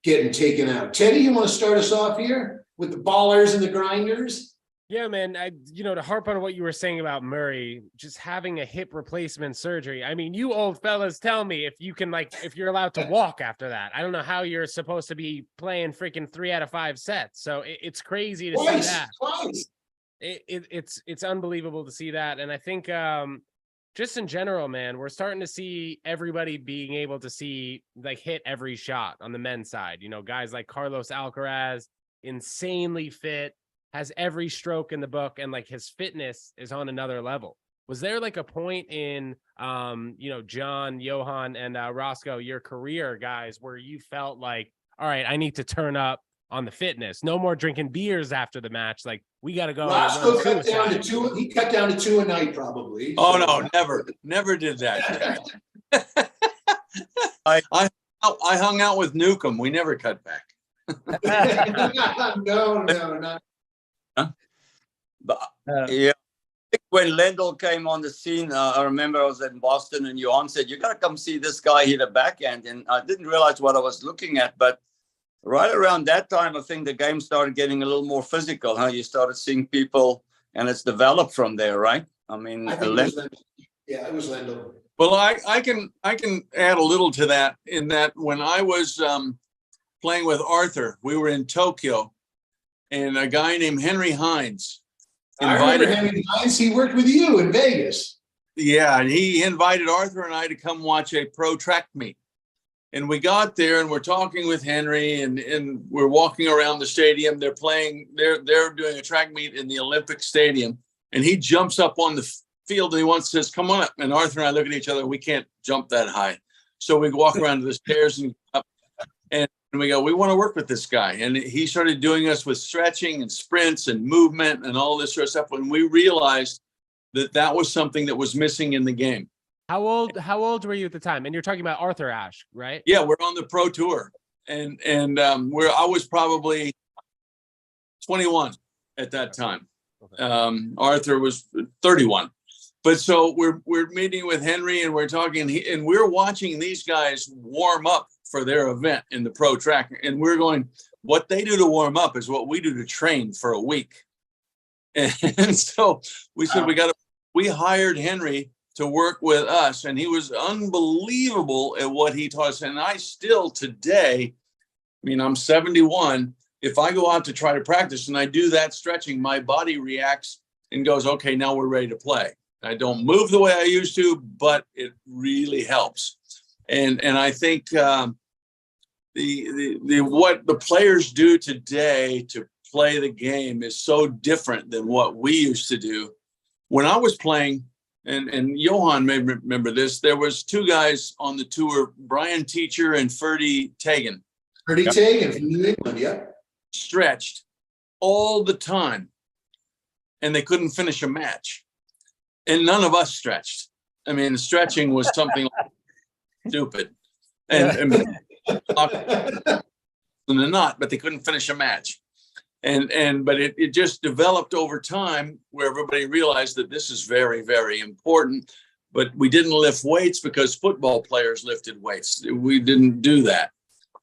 getting taken out. Teddy, you want to start us off here with the ballers and the grinders? Yeah, man. To harp on what you were saying about Murray, just having a hip replacement surgery. I mean, you old fellas tell me if you're allowed to walk after that. I don't know how you're supposed to be playing freaking 3 out of 5 sets. So it's crazy to see that. Twice. It's unbelievable to see that. And I think just in general, man, we're starting to see everybody being able to hit every shot on the men's side. Guys like Carlos Alcaraz, insanely fit, has every stroke in the book, and his fitness is on another level. Was there a point in John, Johan, and Roscoe, your career, guys, where you felt like, all right, I need to turn up on the fitness, no more drinking beers after the match, we got to go? Roscoe cut down to 2. He cut down to 2 a night probably. Oh no, never did that. I hung out with Newcomb. We never cut back. No, not. But yeah, when Lendl came on the scene, I remember I was in Boston and Johan said, "You got to come see this guy hit a backhand." And I didn't realize what I was looking at. But right around that time, I think the game started getting a little more physical. You started seeing people, and it's developed from there, right? I mean, it was Lendl. Well, I can add a little to that, in that when I was playing with Arthur, we were in Tokyo, and a guy named Henry Hines invited. I remember Henry Hines. He worked with you in Vegas. Yeah, and he invited Arthur and I to come watch a pro track meet. And we got there and we're talking with Henry, and we're walking around the stadium. They're doing a track meet in the Olympic Stadium, and he jumps up on the field and he says, "Come on up." And Arthur and I look at each other. We can't jump that high. So we walk around to the stairs and up, and we go, "We want to work with this guy." And he started doing us with stretching and sprints and movement and all this sort of stuff. When we realized that was something that was missing in the game. How old were you at the time? And you're talking about Arthur Ashe, right? Yeah, we're on the pro tour, and I was probably 21 at that time. Arthur was 31. But so we're meeting with Henry and we're talking, and we're watching these guys warm up for their event in the pro track, and we're going, what they do to warm up is what we do to train for a week. And so we said, we hired Henry to work with us, and he was unbelievable at what he taught us. And I still today, I'm 71. If I go out to try to practice and I do that stretching, my body reacts and goes, okay, now we're ready to play. I don't move the way I used to, but it really helps. And I think what the players do today to play the game is so different than what we used to do. When I was playing, and Johan may remember this, there was 2 guys on the tour, Brian Teacher and Ferdy Tegan. Ferdy Tegan from New England, yeah. Stretched all the time, and they couldn't finish a match. And none of us stretched. Stretching was something stupid. And not, but they couldn't finish a match. But it just developed over time, where everybody realized that this is very, very important. But we didn't lift weights because football players lifted weights. We didn't do that.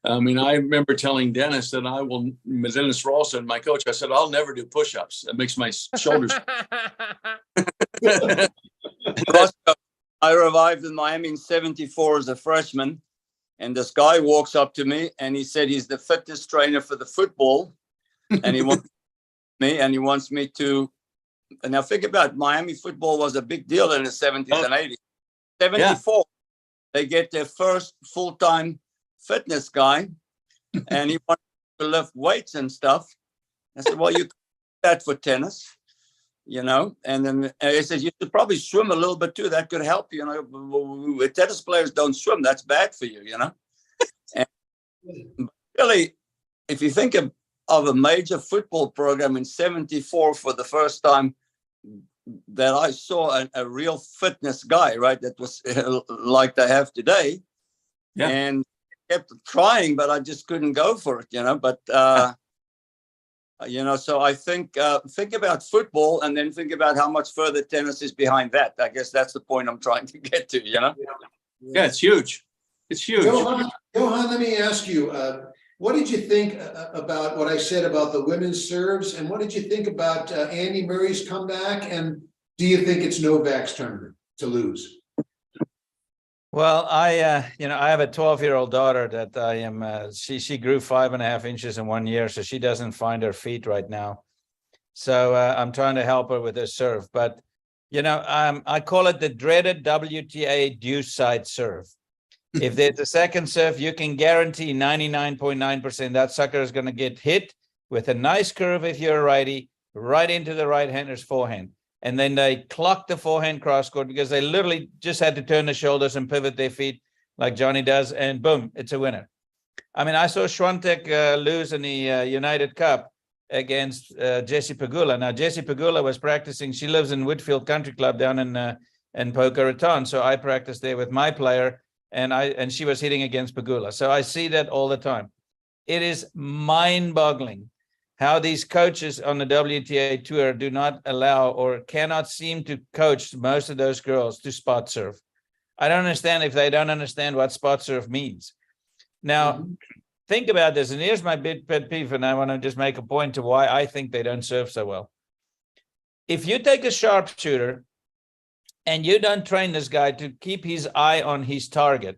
I remember telling Dennis Dennis Ralston, my coach, I said, I'll never do push-ups. It makes my shoulders. I arrived in Miami in 74 as a freshman, and this guy walks up to me and he said he's the fitness trainer for the football. And he wants me to, and now think about it, Miami football was a big deal in the 70s and 80s. 74, they get their first full-time fitness guy, and he wants to lift weights and stuff. I said, well, you can do that for tennis, and then he says, you should probably swim a little bit too. That could help you. Tennis players don't swim. That's bad for you, And really, if you think of a major football program in 74 for the first time that I saw a real fitness guy, right? That was like they have today. Yeah. And kept trying, but I just couldn't go for it, but, so I think about football and then think about how much further tennis is behind that. I guess that's the point I'm trying to get to, Yeah, it's huge. It's huge. Johan, let me ask you, what did you think about what I said about the women's serves? And what did you think about Andy Murray's comeback? And do you think it's Novak's turn to lose? Well, I have a 12-year-old daughter that I am, she grew 5.5 inches in 1 year, so she doesn't find her feet right now. So I'm trying to help her with her serve. But, I call it the dreaded WTA deuce side serve. If there's a second serve, you can guarantee 99.9% that sucker is going to get hit with a nice curve if you're a righty, right into the right-hander's forehand. And then they clock the forehand cross-court because they literally just had to turn the shoulders and pivot their feet like Johnny does, and boom, it's a winner. I mean, I saw Swiatek lose in the United Cup against Jessie Pegula. Now, Jessie Pegula was practicing. She lives in Whitfield Country Club down in Boca Raton. So I practiced there with my player, and she was hitting against Pegula. So I see that all the time. It is mind-boggling how these coaches on the WTA tour do not allow or cannot seem to coach most of those girls to spot serve. I don't understand if they don't understand what spot serve means. Now, think about this, and here's my big pet peeve, and I want to just make a point to why I think they don't serve so well. If you take a sharpshooter and you don't train this guy to keep his eye on his target,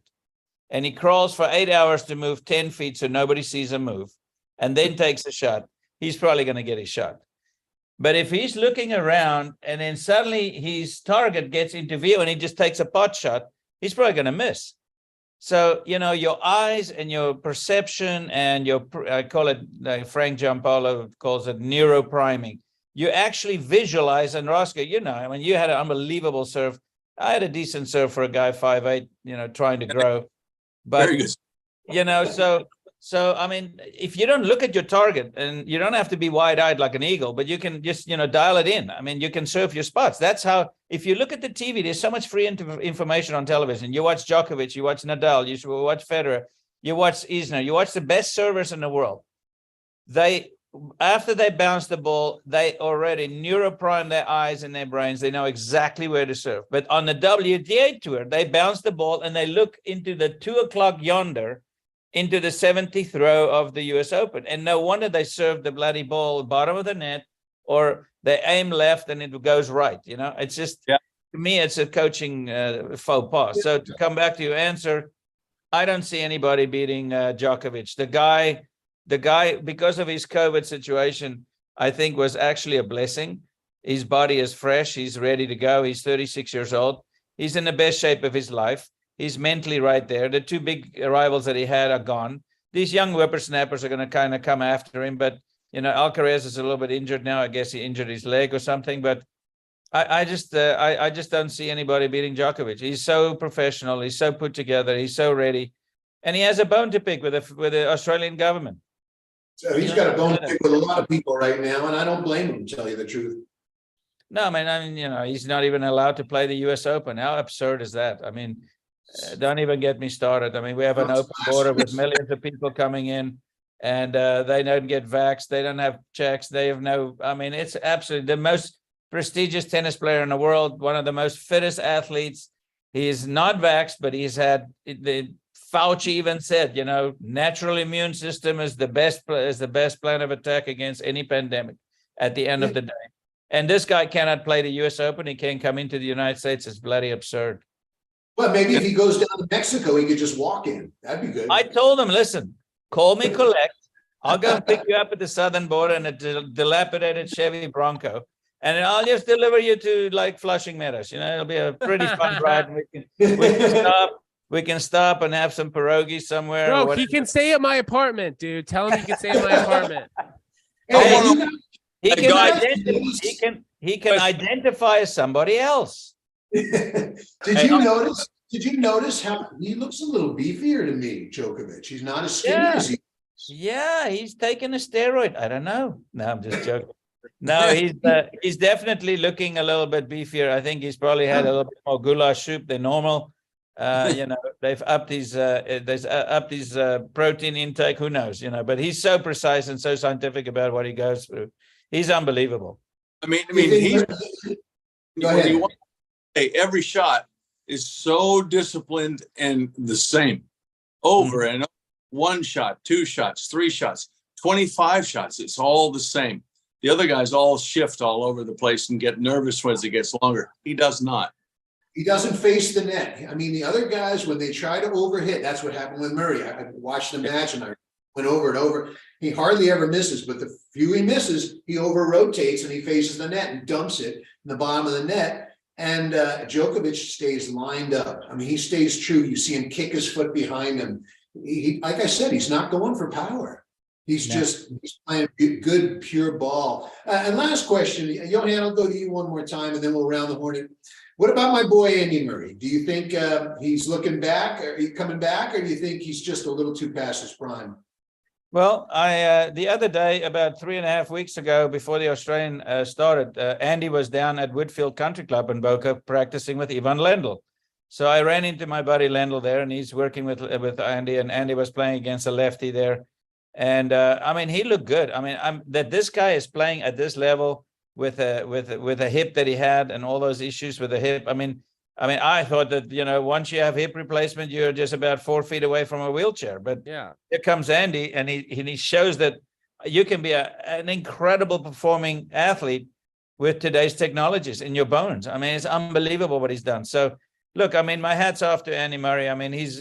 and he crawls for 8 hours to move 10 feet so nobody sees him move, and then takes a shot, he's probably going to get his shot. But if he's looking around and then suddenly his target gets into view and he just takes a pot shot, he's probably going to miss. So, your eyes and your perception and I call it, Frank Giampaolo calls it neuropriming. You actually visualize, and Roscoe, I mean, you had an unbelievable serve. I had a decent serve for a guy 5'8", trying to grow. But, So, I mean, if you don't look at your target, and you don't have to be wide-eyed like an eagle, but you can just, dial it in. I mean, you can surf your spots. That's how, if you look at the TV, there's so much free information on television. You watch Djokovic, you watch Nadal, you watch Federer, you watch Isner, you watch the best servers in the world. After they bounce the ball, they already neuroprime their eyes and their brains. They know exactly where to serve. But on the WTA tour, they bounce the ball and they look into the 2 o'clock yonder, into the 70th row of the US Open. And no wonder they serve the bloody ball bottom of the net, or they aim left and it goes right. It's just, to me, it's a coaching faux pas. So to come back to your answer, I don't see anybody beating Djokovic. The guy, because of his COVID situation, I think was actually a blessing. His body is fresh. He's ready to go. He's 36 years old. He's in the best shape of his life. He's mentally right there. The 2 big rivals that he had are gone. These young whippersnappers are going to kind of come after him. But, Alcaraz is a little bit injured now. I guess he injured his leg or something. But I just don't see anybody beating Djokovic. He's so professional. He's so put together. He's so ready. And he has a bone to pick with the Australian government. So he's got a bone to pick with a lot of people right now. And I don't blame him, to tell you the truth. No, I mean, he's not even allowed to play the US Open. How absurd is that? I mean, don't even get me started. I mean, we have an open border with millions of people coming in, and they don't get vaxxed. They don't have checks. They have it's absolutely the most prestigious tennis player in the world, one of the most fittest athletes. He is not vaxxed, but he's had, the Fauci even said, natural immune system is the best plan of attack against any pandemic at the end of the day. And this guy cannot play the US Open. He can't come into the United States. It's bloody absurd. Well, maybe if he goes down to Mexico, he could just walk in. That'd be good. I told him, listen, call me collect. I'll go and pick you up at the southern border in a dilapidated Chevy Bronco, and I'll just deliver you to like Flushing Meadows. It'll be a pretty fun ride. We can stop and have some pierogies somewhere. Bro, he can stay at my apartment, dude. Tell him he can stay at my apartment. He can identify as somebody else. Did you notice how he looks a little beefier to me, Djokovic? He's not as skinny as he is. Yeah, he's taking a steroid. I don't know. No, I'm just joking. No, he's definitely looking a little bit beefier. I think he's probably had a little bit more goulash soup than normal. They've upped his protein intake. Who knows? But he's so precise and so scientific about what he goes through. He's unbelievable. I mean, he's Go ahead. Every shot is so disciplined and the same over and over. 1 shot, 2 shots, 3 shots, 25 shots. It's all the same. The other guys all shift all over the place and get nervous as it gets longer. He does not. He doesn't face the net. I mean, the other guys, when they try to overhit, that's what happened with Murray. I watched the match and I went over and over. He hardly ever misses, but the few he misses, he over rotates and he faces the net and dumps it in the bottom of the net. And Djokovic stays lined up. I mean, he stays true. You see him kick his foot behind him. He like I said, he's not going for power. He's playing good, pure ball. And last question, Johan, I'll go to you one more time and then we'll round the horn. What about my boy, Andy Murray? Do you think he's looking back? Are you coming back? Or do you think he's just a little too past his prime? Well, the other day, about 3.5 weeks ago, before the Australian started, Andy was down at Woodfield Country Club in Boca practicing with Ivan Lendl. So I ran into my buddy Lendl there, and he's working with Andy, and Andy was playing against a lefty there. And I mean, he looked good. I mean, that this guy is playing at this level with a hip that he had and all those issues with the hip. I mean, I thought that, once you have hip replacement, you're just about 4 feet away from a wheelchair. But yeah, here comes Andy, and he shows that you can be an incredible performing athlete with today's technologies in your bones. I mean, it's unbelievable what he's done. So, look, I mean, my hat's off to Andy Murray. I mean, he's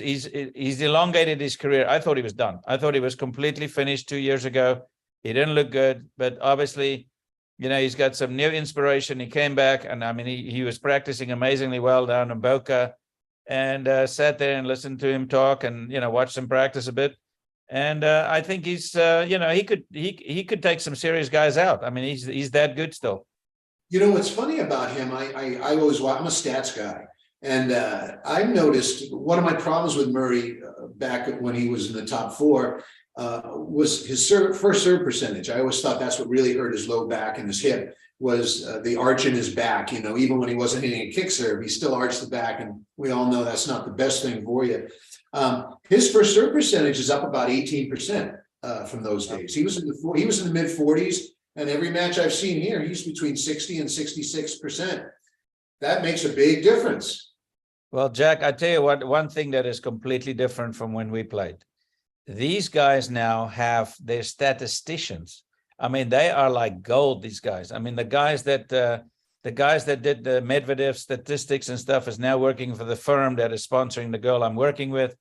elongated his career. I thought he was done. I thought he was completely finished 2 years ago. He didn't look good, but obviously, he's got some new inspiration. He came back, and I mean, he was practicing amazingly well down in Boca, and sat there and listened to him talk, and watched him practice a bit. And I think he's, he could take some serious guys out. I mean, he's that good still. What's funny about him? I always watch. I'm a stats guy, and I've noticed one of my problems with Murray back when he was in the top 4. Was his first serve percentage. I always thought that's what really hurt his low back and his hip was the arch in his back. Even when he wasn't hitting a kick serve, he still arched the back, and we all know that's not the best thing for you. His first serve percentage is up about 18% from those days. He was in the mid 40s, and every match I've seen here, he's between 60 and 66%. That makes a big difference. Well, Jack, I tell you what, one thing that is completely different from when we played. These guys now have their statisticians. I mean, they are like gold, these guys. I mean, the guys that did the Medvedev statistics and stuff is now working for the firm that is sponsoring the girl I'm working with.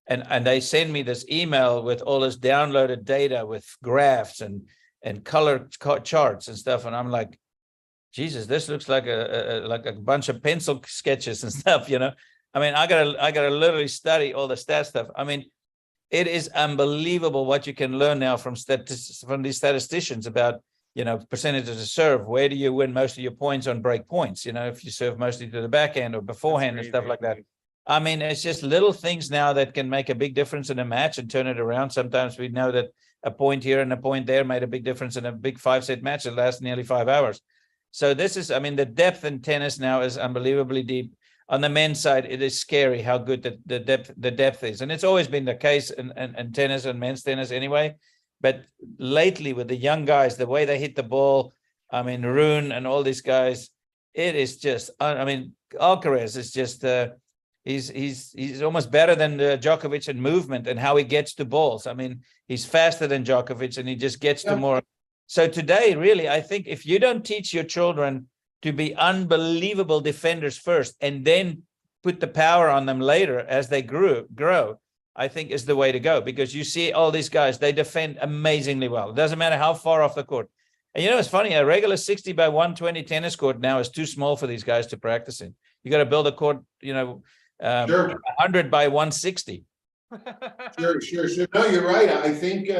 And they send me this email with all this downloaded data with graphs and color charts and stuff. And I'm like, Jesus, this looks like a bunch of pencil sketches and stuff, I mean, I gotta literally study all the stat stuff. I mean, it is unbelievable what you can learn now from these statisticians about, percentages of serve. Where do you win most of your points on break points? If you serve mostly to the backhand or beforehand and stuff like that. I mean, it's just little things now that can make a big difference in a match and turn it around. Sometimes we know that a point here and a point there made a big difference in a big 5-set match that lasts nearly 5 hours. So this is, I mean, the depth in tennis now is unbelievably deep. On the men's side, it is scary how good the depth is. And it's always been the case in tennis and men's tennis anyway. But lately with the young guys, the way they hit the ball, I mean, Rune and all these guys, it is just, I mean, Alcaraz is just, he's almost better than Djokovic in movement and how he gets to balls. I mean, he's faster than Djokovic and he just gets to more. So today, really, I think if you don't teach your children to be unbelievable defenders first, and then put the power on them later as they grow, I think is the way to go. Because you see all these guys, they defend amazingly well. It doesn't matter how far off the court. And it's funny, a regular 60 by 120 tennis court now is too small for these guys to practice in. You got to build a court, 100 by 160. Sure. No, you're right. I think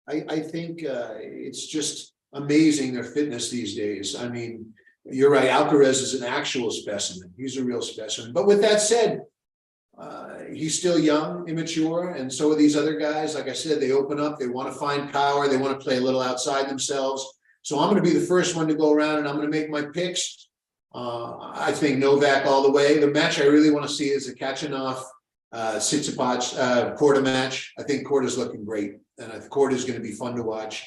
it's just amazing their fitness these days. I mean, you're right. Alcaraz is an actual specimen. He's a real specimen. But with that said, he's still young, immature, and so are these other guys. Like I said, they open up, they want to find power, they want to play a little outside themselves. So I'm going to be the first one to go around, and I'm going to make my picks. I think Novak all the way. The match I really want to see is a Kachanov Tsitsipas Korda match. I think Korda's looking great, and I think Korda's going to be fun to watch.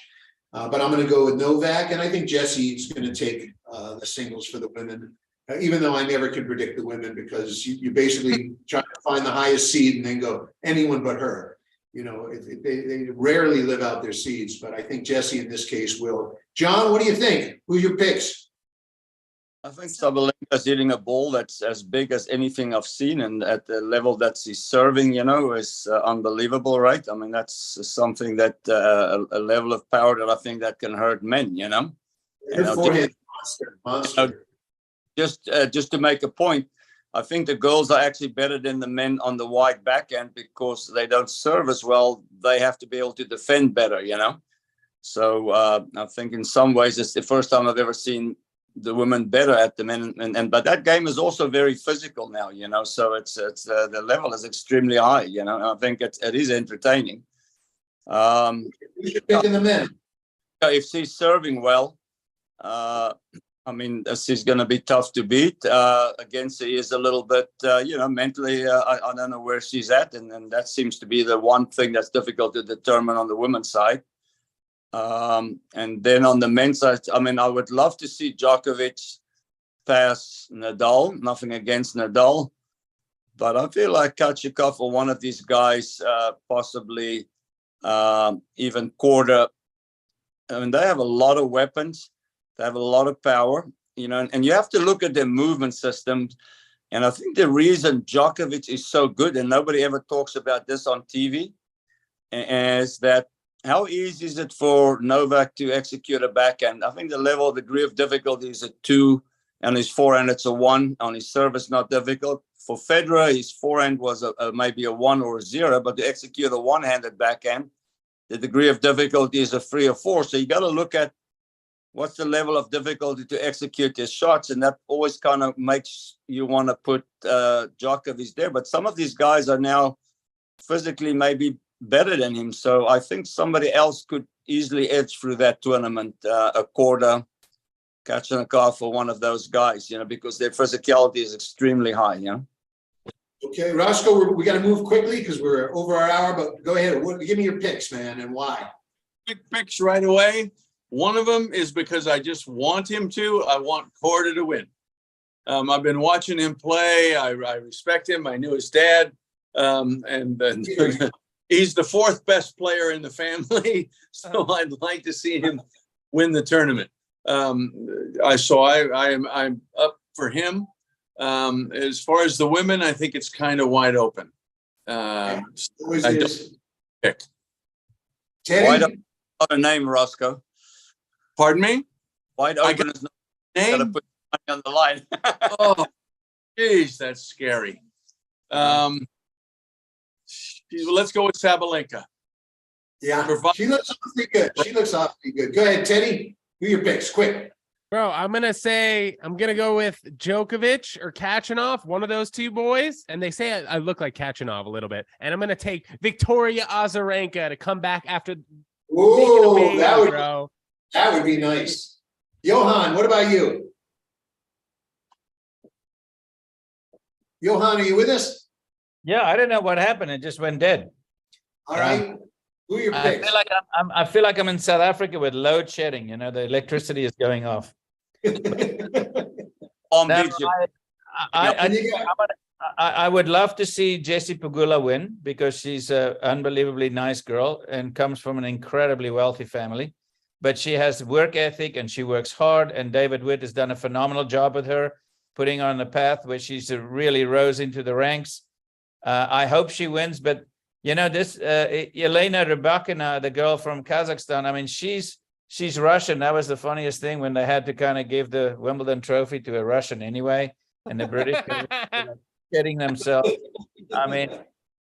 But I'm going to go with Novak, and I think Jesse's going to take the singles for the women. Even though I never can predict the women, because you basically try to find the highest seed and then go anyone but her. You know, they rarely live out their seeds, but I think Jesse in this case will. John, what do you think? Who's your picks? I think Sabalenka's hitting a ball that's as big as anything I've seen, and at the level that she's serving, you know, is unbelievable, right? I mean, that's something that a level of power that I think that can hurt men, you know. Her forehand, monster. Just to make a point, I think the girls are actually better than the men on the wide backhand because they don't serve as well. They have to be able to defend better, you know. So I think in some ways it's the first time I've ever seen the women better at the men, and but that game is also very physical now, you know. So it's the level is extremely high, you know. And I think it is entertaining. We should pick in the men. If she's serving well, I mean, she's going to be tough to beat. Again, she is a little bit, you know, mentally, I don't know where she's at. And that seems to be the one thing that's difficult to determine on the women's side. And then on the men's side, I mean, I would love to see Djokovic pass Nadal. Nothing against Nadal. But I feel like Kachikov or one of these guys, possibly even Korda. I mean, they have a lot of weapons. They have a lot of power, you know, and you have to look at their movement systems. And I think the reason Djokovic is so good, and nobody ever talks about this on TV, is that how easy is it for Novak to execute a backhand? I think the degree of difficulty is a 2, and his forehand it's a 1. On his service, not difficult. For Federer, his forehand was maybe a 1 or a 0, but to execute a one-handed backhand, the degree of difficulty is a 3 or 4. So you got to look at what's the level of difficulty to execute his shots, and that always kind of makes you want to put Djokovic there. But some of these guys are now physically maybe better than him, so I think somebody else could easily edge through that tournament, a Korda, Kachanov, or one of those guys, you know, because their physicality is extremely high, you know. Okay, Roscoe, we got to move quickly because we're over our hour, but go ahead. Give me your picks, man, and why. Quick picks right away. One of them is because I just want him to. I want Korda to win. I've been watching him play. I respect him. I knew his dad. And he's the 4th best player in the family. So I'd like to see him win the tournament. I'm up for him. As far as the women, I think it's kind of wide open. I don't pick. Wide open, not a name, Roscoe. Pardon me? Wide open is not a name. Got to put money on the line. Oh, geez, that's scary. Let's go with Sabalenka. Yeah, she looks awfully good. Go ahead, Teddy. Who are your picks? Quick. Bro, I'm going to go with Djokovic or Kachanov, one of those two boys. And they say I look like Kachanov a little bit. And I'm going to take Victoria Azarenka to come back after. Ooh, that would be nice. Johan, what about you? Johan, are you with us? Yeah, I don't know what happened. It just went dead. All right. Who are your picks? I feel like I'm in South Africa with load shedding. You know, the electricity is going off. I would love to see Jessie Pegula win because she's an unbelievably nice girl and comes from an incredibly wealthy family. But she has work ethic and she works hard. And David Witt has done a phenomenal job with her, putting her on the path where she's really rose into the ranks. I hope she wins. But, you know, this Elena Rybakina, the girl from Kazakhstan, I mean, she's Russian. That was the funniest thing when they had to kind of give the Wimbledon trophy to a Russian anyway. And the British getting themselves. I mean,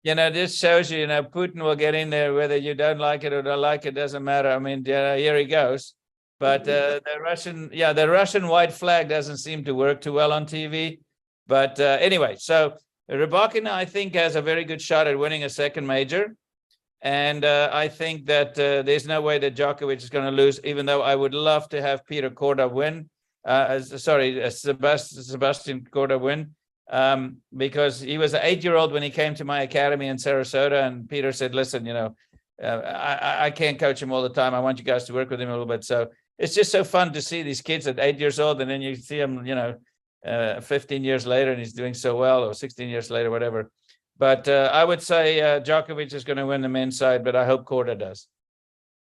you know, this shows you, you know, Putin will get in there whether you don't like it or don't like it, doesn't matter. I mean, here he goes. But the Russian white flag doesn't seem to work too well on TV. But anyway, so Rybakina, I think, has a very good shot at winning a second major. And I think that there's no way that Djokovic is going to lose, even though I would love to have Peter Korda win. Sebastian Korda win. Because he was an 8-year-old when he came to my academy in Sarasota, and Peter said, listen, I can't coach him all the time. I want you guys to work with him a little bit. So it's just so fun to see these kids at 8 years old, and then you see him, 15 years later, and he's doing so well, or 16 years later, whatever. But I would say Djokovic is going to win the men's side, but I hope Korda does.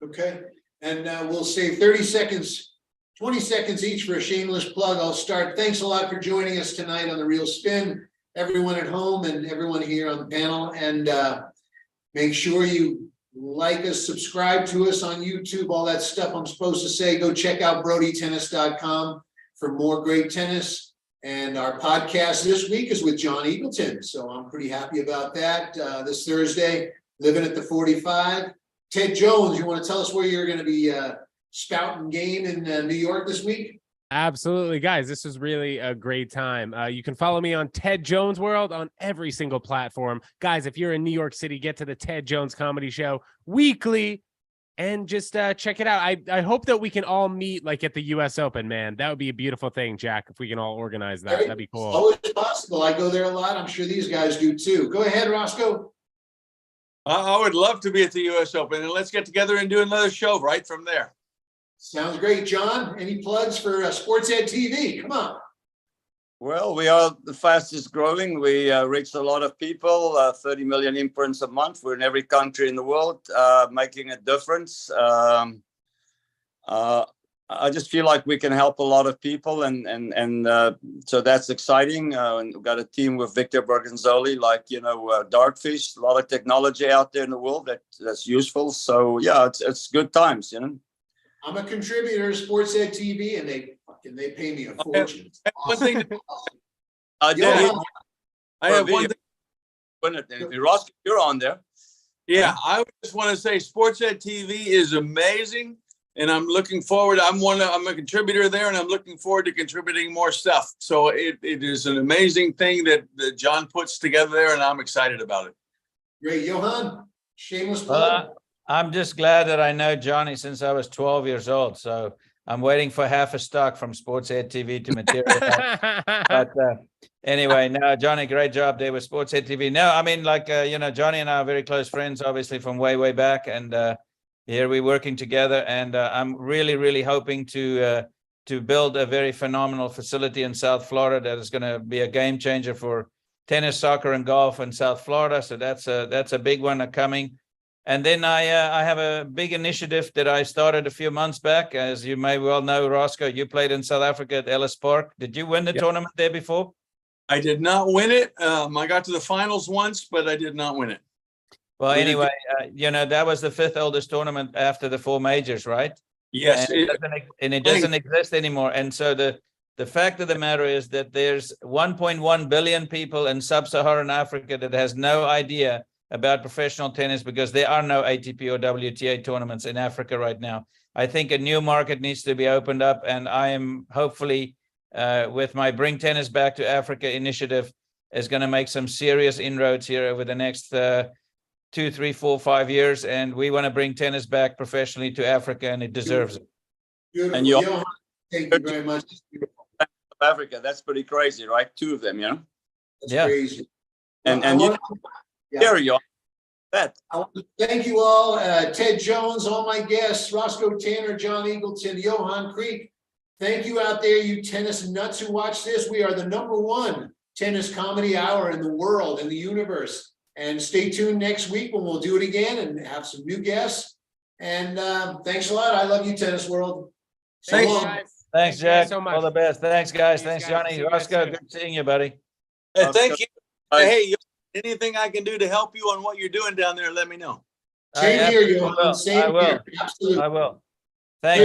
Okay, and we'll save 30 seconds, 20 seconds each for a shameless plug. I'll start. Thanks a lot for joining us tonight on The Real Spin, everyone at home and everyone here on the panel. And make sure you like us, subscribe to us on YouTube, all that stuff I'm supposed to say. Go check out BrodyTennis.com for more great tennis. And our podcast this week is with John Eagleton. So I'm pretty happy about that. This Thursday, living at the 45. Ted Jones, you want to tell us where you're going to be spouting game in New York this week? Absolutely, guys. This was really a great time. You can follow me on Ted Jones World on every single platform. Guys, if you're in New York City, get to the Ted Jones Comedy Show weekly and just check it out. I hope that we can all meet like at the US Open, man. That would be a beautiful thing, Jack, if we can all organize that. That'd be cool. Always possible. I go there a lot. I'm sure these guys do too. Go ahead, Roscoe. I would love to be at the US Open, and let's get together and do another show right from there. Sounds great. John, any plugs for SportsEdTV? Come on. Well, we are the fastest growing. We reach a lot of people, 30 million imprints a month. We're in every country in the world, making a difference. I just feel like we can help a lot of people, and so that's exciting. And we've got a team with Victor Berganzoli, Dartfish, a lot of technology out there in the world that's useful. So yeah, it's good times, I'm a contributor to SportsEdTV, and they pay me a fortune. One thing. I have one thing. Roscoe, you're on there. Yeah, I just want to say SportsEdTV is amazing, and I'm looking forward. I'm a contributor there, and I'm looking forward to contributing more stuff. So it is an amazing thing that John puts together there, and I'm excited about it. Great. Johan, shameless plug. I'm just glad that I know Johnny since I was 12 years old. So I'm waiting for half a stock from SportsEdTV to materialize. But anyway, no, Johnny, great job there with SportsEdTV. No, I mean, Johnny and I are very close friends, obviously, from way back. And here we're working together. And I'm really, really hoping to build a very phenomenal facility in South Florida that is going to be a game changer for tennis, soccer, and golf in South Florida. So that's a big one coming. And then I have a big initiative that I started a few months back. As you may well know, Roscoe, you played in South Africa at Ellis Park. Did you win the tournament there before? I did not win it. I got to the finals once, but I did not win it. Well, anyway, that was the 5th oldest tournament after the 4 majors, right? Yes. And it doesn't exist anymore. And so the fact of the matter is that there's 1.1 billion people in sub-Saharan Africa that has no idea about professional tennis because there are no ATP or WTA tournaments in Africa right now. I think a new market needs to be opened up, and I am hopefully with my Bring Tennis Back to Africa initiative is going to make some serious inroads here over the next 2, 3, 4, 5 years, and we want to bring tennis back professionally to Africa, and it deserves it. Beautiful. And Johan, thank you very much. Africa, that's pretty crazy, right? 2 of them, That's crazy. And there you are. I want to thank you all, Ted Jones, all my guests, Roscoe Tanner, John Eagleton, Johan Kriek. Thank you out there, you tennis nuts who watch this. We are the #1 tennis comedy hour in the world, in the universe. And stay tuned next week when we'll do it again and have some new guests. And thanks a lot. I love you, tennis world. Thanks, guys. Thanks, Jack. So much. All the best. Thanks, guys. Thanks, Thanks, Johnny. See you guys Roscoe, soon. good seeing you, buddy. Thank you. Hey, anything I can do to help you on what you're doing down there, let me know. Same here, Johan. Same I will. here. Absolutely. I will. Thanks.